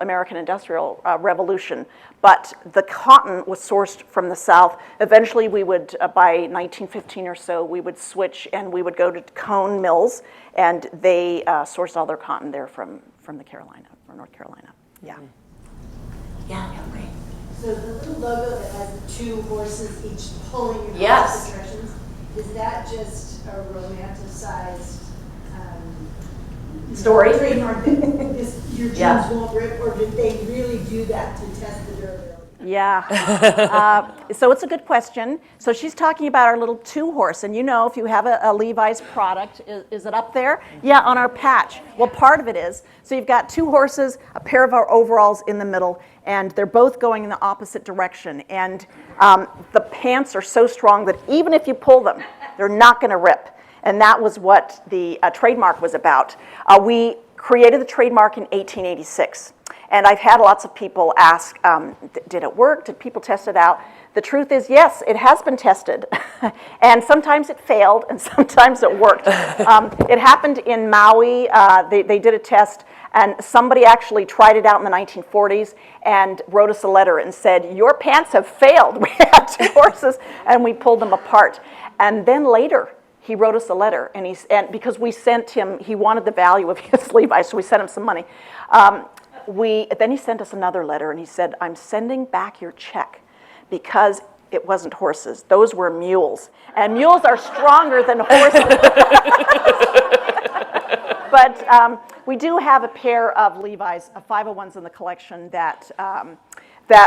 American industrial revolution. But the cotton was sourced from the South. Eventually, we would, by 1915 or so, we would switch and we would go to Cone Mills, and they sourced all their cotton there from the Carolina, from North Carolina. Yeah. Yeah, great. So the little logo that has the two horses each pulling in Yes. opposite directions, is that just a romanticized Story? trademark that your jeans Yeah. won't rip, or did they really do that to test the durability? Yeah. So it's a good question. So she's talking about our little two horse, and you know, if you have a Levi's product, is it up there? Yeah, on our patch. Well, part of it is. So you've got two horses, a pair of our overalls in the middle, and they're both going in the opposite direction. And the pants are so strong that even if you pull them, they're not going to rip. And that was what the trademark was about. We created the trademark in 1886. And I've had lots of people ask, did it work? Did people test it out? The truth is, yes, it has been tested. And sometimes it failed, and sometimes it worked. It happened in Maui. They did a test, and somebody actually tried it out in the 1940s and wrote us a letter and said, your pants have failed. We had two horses, and we pulled them apart. And then later, he wrote us a letter, and because we sent him, he wanted the value of his Levi's, so we sent him some money. Then he sent us another letter, and he said, I'm sending back your check because it wasn't horses. Those were mules, and mules are stronger than horses. But we do have a pair of Levi's, 501s in the collection that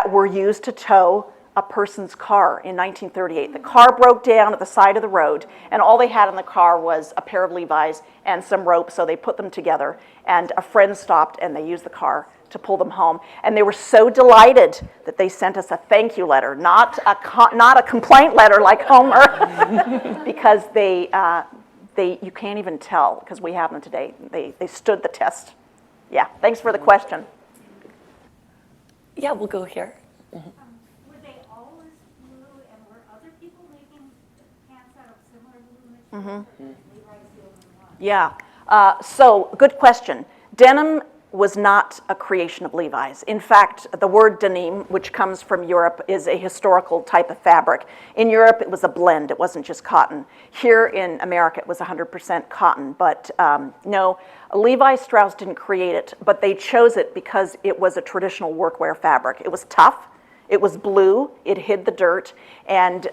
were used to tow a person's car in 1938. The car broke down at the side of the road, and all they had in the car was a pair of Levi's and some rope, so they put them together, and a friend stopped, and they used the car to pull them home. And they were so delighted that they sent us a thank you letter, not a complaint letter like Homer, because you can't even tell, because we have them today. They stood the test. Yeah, thanks for the question. Yeah, we'll go here. Were they always blue, and were other people making pants out of similar blue material? Levi's the only one. Yeah, so good question. Denim was not a creation of Levi's. In fact, the word denim, which comes from Europe, is a historical type of fabric. In Europe, it was a blend. It wasn't just cotton. Here in America, it was 100% cotton. But no, Levi Strauss didn't create it, but they chose it because it was a traditional workwear fabric. It was tough. It was blue. It hid the dirt. And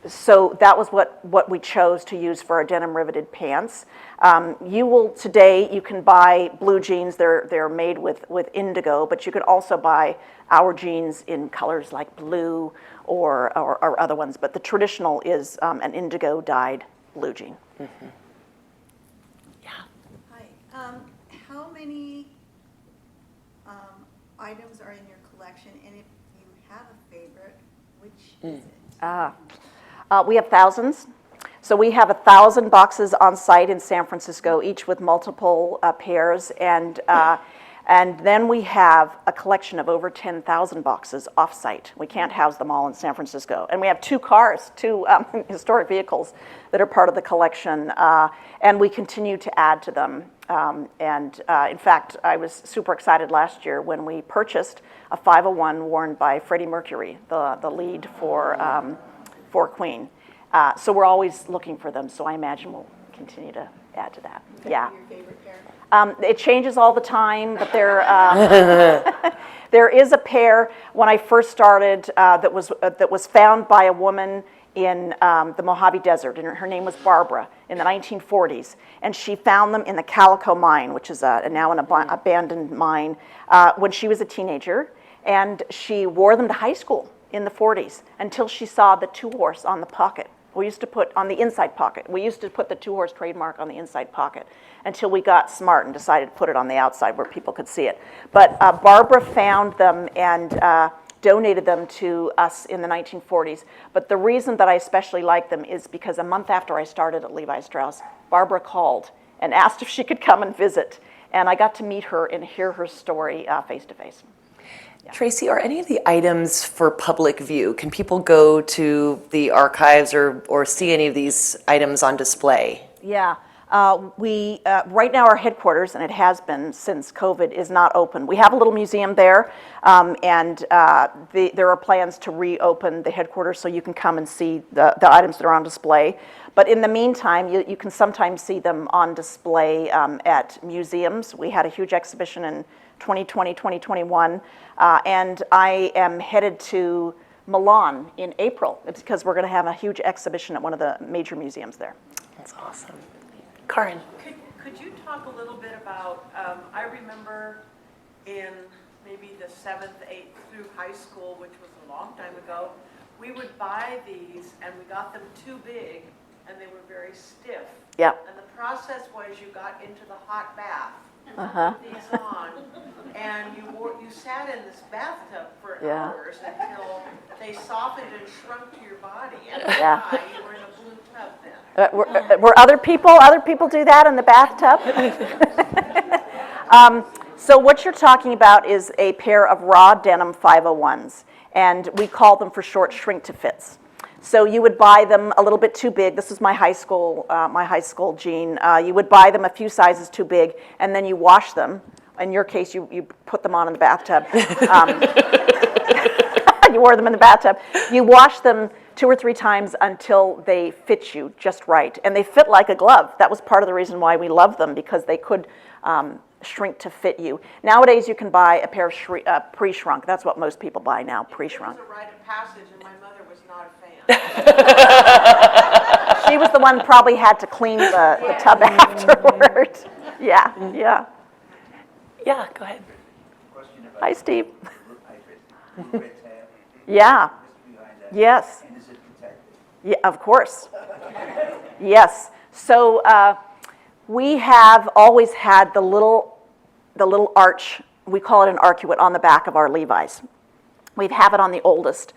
so that was what we chose to use for our denim riveted pants. Today, you can buy blue jeans. They're made with indigo, but you could also buy our jeans in colors like blue or other ones. But the traditional is an indigo dyed blue jean. Mm-hmm. Yeah. Hi. How many items are in your collection? And if you have a favorite, which is it? We have thousands. So we have 1,000 boxes on site in San Francisco, each with multiple pairs. And then we have a collection of over 10,000 boxes off-site. We can't house them all in San Francisco. And we have two historic vehicles that are part of the collection. And we continue to add to them. In fact, I was super excited last year when we purchased a 501 worn by Freddie Mercury, the lead for Queen. So we're always looking for them, so I imagine we'll continue to add to that. Yeah. Your favorite pair? It changes all the time, but there is a pair when I first started that was found by a woman in the Mojave Desert, and her name was Barbara, in the 1940s, and she found them in the Calico Mine, which is now an abandoned mine, when she was a teenager, and she wore them to high school in the 40s until she saw the two-horse on the pocket. We used to put on the inside pocket. We used to put the two-horse trademark on the inside pocket until we got smart and decided to put it on the outside where people could see it. But Barbara found them and donated them to us in the 1940s. But the reason that I especially like them is because a month after I started at Levi Strauss, Barbara called and asked if she could come and visit. And I got to meet her and hear her story face to face. Tracey, are any of the items for public view? Can people go to the archives or see any of these items on display? Yeah. We right now our headquarters, and it has been since COVID, is not open. We have a little museum there, and there are plans to reopen the headquarters so you can come and see the items that are on display. But in the meantime, you can sometimes see them on display at museums. We had a huge exhibition in 2020, 2021, and I am headed to Milan in April because we're going to have a huge exhibition at one of the major museums there. That's awesome. Karin. Could you talk a little bit about, I remember in maybe the 7th, 8th through high school, which was a long time ago, we would buy these and we got them too big and they were very stiff. Yeah. And the process was you got into the hot bath, Uh-huh. put these on, and you sat in this bathtub for Yeah. hours until they softened and shrunk to your body. And Yeah. you were in a blue tub then. Were other people do that in the bathtub? So what you're talking about is a pair of raw denim 501s, and we call them for short shrink to fits. So you would buy them a little bit too big. This is my high school jean. You would buy them a few sizes too big, and then you wash them. In your case, you put them on in the bathtub. You wore them in the bathtub. You wash them 2 or 3 times until they fit you just right. And they fit like a glove. That was part of the reason why we loved them, because they could shrink to fit you. Nowadays, you can buy a pair of pre-shrunk. That's what most people buy now, pre-shrunk. It was a rite of passage, and my mother was not a fan. She was the one who probably had to clean the tub afterward. Yeah, yeah. Yeah, go ahead. Hi, Steve. Yeah. Yes. And is it protected? Yeah, of course. Yes. So we have always had the little arch. We call it an arcuate on the back of our Levi's. We have it on the oldest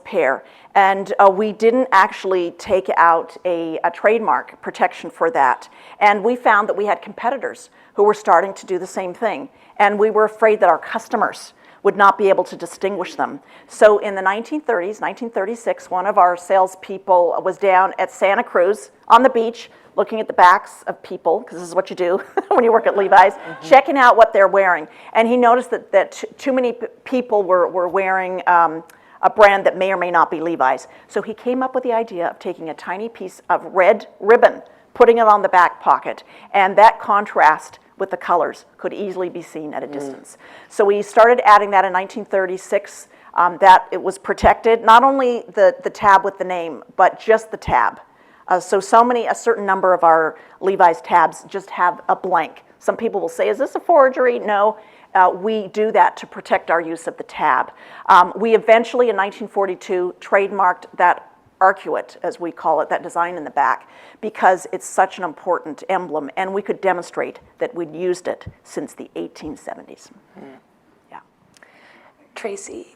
pair, and we didn't actually take out a trademark protection for that. And we found that we had competitors who were starting to do the same thing, and we were afraid that our customers would not be able to distinguish them. So in the 1930s, 1936, one of our salespeople was down at Santa Cruz on the beach looking at the backs of people, because this is what you do when you work at Levi's, checking out what they're wearing. And he noticed that too many people were wearing a brand that may or may not be Levi's. So he came up with the idea of taking a tiny piece of red ribbon, putting it on the back pocket, and that contrast with the colors could easily be seen at a distance. So we started adding that in 1936, that it was protected, not only the tab with the name, but just the tab. A certain number of our Levi's tabs just have a blank. Some people will say, is this a forgery? No, we do that to protect our use of the tab. We eventually, in 1942, trademarked that arcuate, as we call it, that design in the back, because it's such an important emblem, and we could demonstrate that we'd used it since the 1870s. Yeah. Tracey,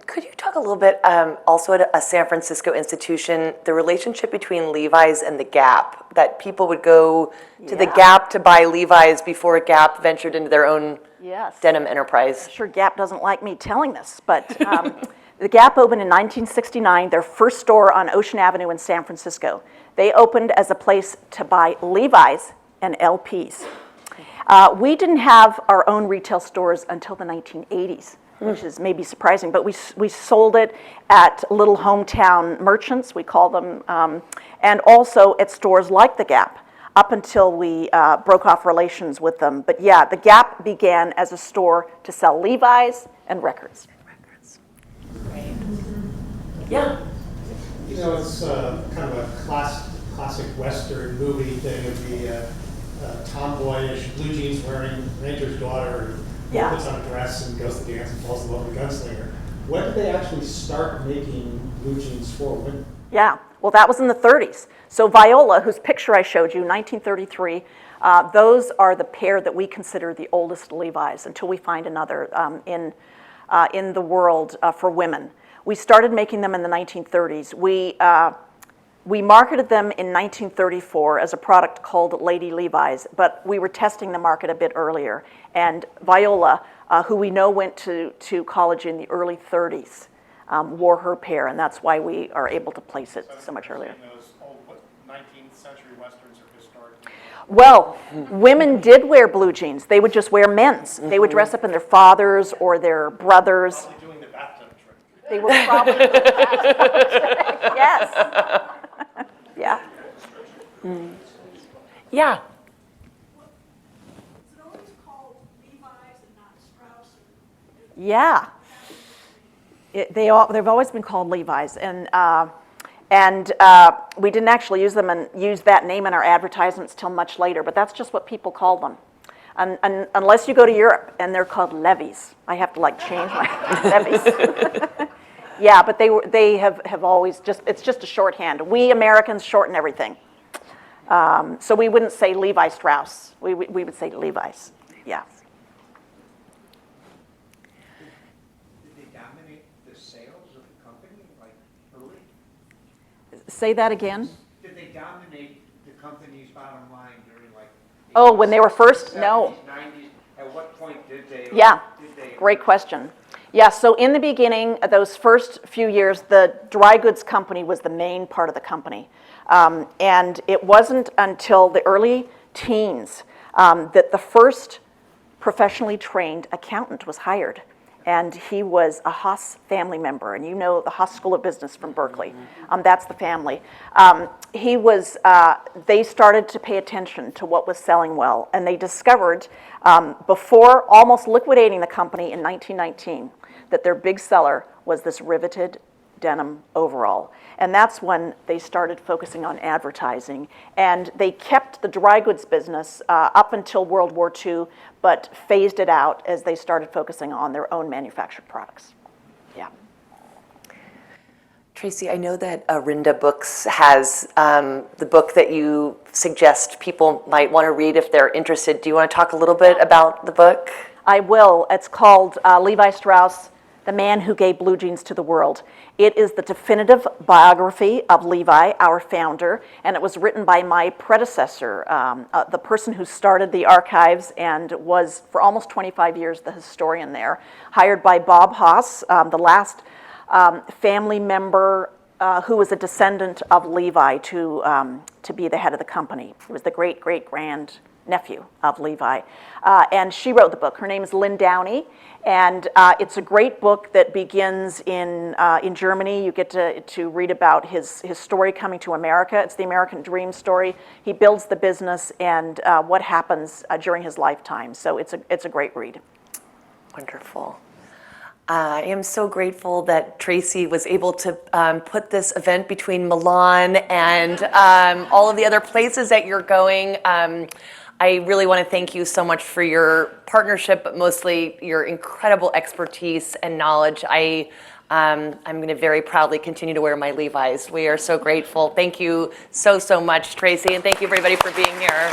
could you talk a little bit, also at a San Francisco institution, the relationship between Levi's and the Gap, that people would go to the Gap to buy Levi's before Gap ventured into their own denim enterprise? I'm sure Gap doesn't like me telling this, but the Gap opened in 1969, their first store on Ocean Avenue in San Francisco. They opened as a place to buy Levi's and LPs. We didn't have our own retail stores until the 1980s. Which is maybe surprising, but we sold it at little hometown merchants, we call them, and also at stores like the Gap, up until we broke off relations with them. But yeah, the Gap began as a store to sell Levi's and records. Right. Yeah. You know, it's kind of a classic Western movie thing of the tomboyish blue jeans wearing rancher's daughter. Yeah. Puts on a dress and goes to dance and falls in love with a gunslinger. When did they actually start making blue jeans for women? Yeah, well, that was in the 30s. So Viola, whose picture I showed you, 1933, those are the pair that we consider the oldest Levi's until we find another in the world for women. We started making them in the 1930s. We marketed them in 1934 as a product called Lady Levi's, but we were testing the market a bit earlier. And Viola, who we know went to college in the early 30s, wore her pair, and that's why we are able to place it so much earlier. Those old 19th century westerns are historically. Well, women did wear blue jeans. They would just wear men's. They would dress up in their fathers or their brothers. Probably doing the bathtub trick. They were probably yes. Yeah. Yeah. Is it always called Levi's and not Strauss? Yeah. They've always been called Levi's, and we didn't actually use them and use that name in our advertisements till much later. But that's just what people call them, and unless you go to Europe and they're called Levi's, I have to change my Levi's. Yeah, but they have always it's just a shorthand. We Americans shorten everything, so we wouldn't say Levi Strauss. We would say Levi's. Yeah. Say that again. Did they dominate the company's bottom line during Oh, when they were first? 70s, No. 90s? At what point did they? Yeah, great question. Yeah, so in the beginning, those first few years, the dry goods company was the main part of the company. And it wasn't until the early teens that the first professionally trained accountant was hired. And he was a Haas family member, and you know the Haas School of Business from Berkeley. That's the family. They started to pay attention to what was selling well, and they discovered, before almost liquidating the company in 1919, that their big seller was this riveted denim overall. And that's when they started focusing on advertising. And they kept the dry goods business up until World War II, but phased it out as they started focusing on their own manufactured products. Yeah. Tracey, I know that Arinda Books has the book that you suggest people might want to read if they're interested. Do you want to talk a little bit about the book? I will. It's called Levi Strauss, The Man Who Gave Blue Jeans to the World. It is the definitive biography of Levi, our founder, and it was written by my predecessor, the person who started the archives and was, for almost 25 years, the historian there, hired by Bob Haas, the last family member who was a descendant of Levi to be the head of the company. He was the great-great-grand nephew of Levi. And she wrote the book. Her name is Lynn Downey, and it's a great book that begins in Germany. You get to read about his story coming to America. It's the American dream story. He builds the business and what happens during his lifetime. So it's a great read. Wonderful. I am so grateful that Tracey was able to put this event between Milan and all of the other places that you're going. I really want to thank you so much for your partnership, but mostly your incredible expertise and knowledge. I'm going to very proudly continue to wear my Levi's. We are so grateful. Thank you so much, Tracey, and thank you everybody for being here.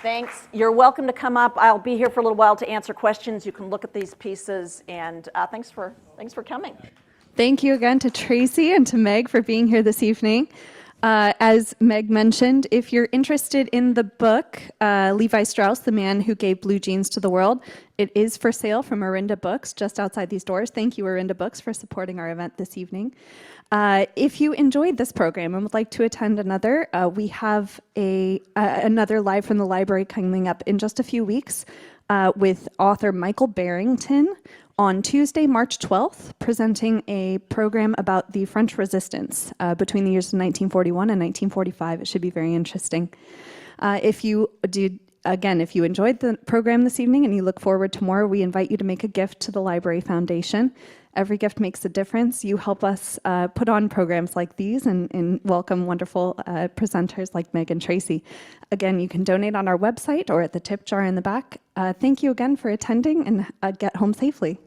Thanks. You're welcome to come up. I'll be here for a little while to answer questions. You can look at these pieces, and thanks for coming. Thank you again to Tracey and to Meg for being here this evening. As Meg mentioned, if you're interested in the book, Levi Strauss, The Man Who Gave Blue Jeans to the World, it is for sale from Arinda Books just outside these doors. Thank you, Arinda Books, for supporting our event this evening. If you enjoyed this program and would like to attend another, we have another Live from the Library coming up in just a few weeks with author Michael Barrington on Tuesday, March 12th, presenting a program about the French Resistance between the years of 1941 and 1945. It should be very interesting. If you enjoyed the program this evening and you look forward to more, we invite you to make a gift to the Library Foundation. Every gift makes a difference. You help us put on programs like these and welcome wonderful presenters like Meg and Tracey. Again, you can donate on our website or at the tip jar in the back. Thank you again for attending, and get home safely.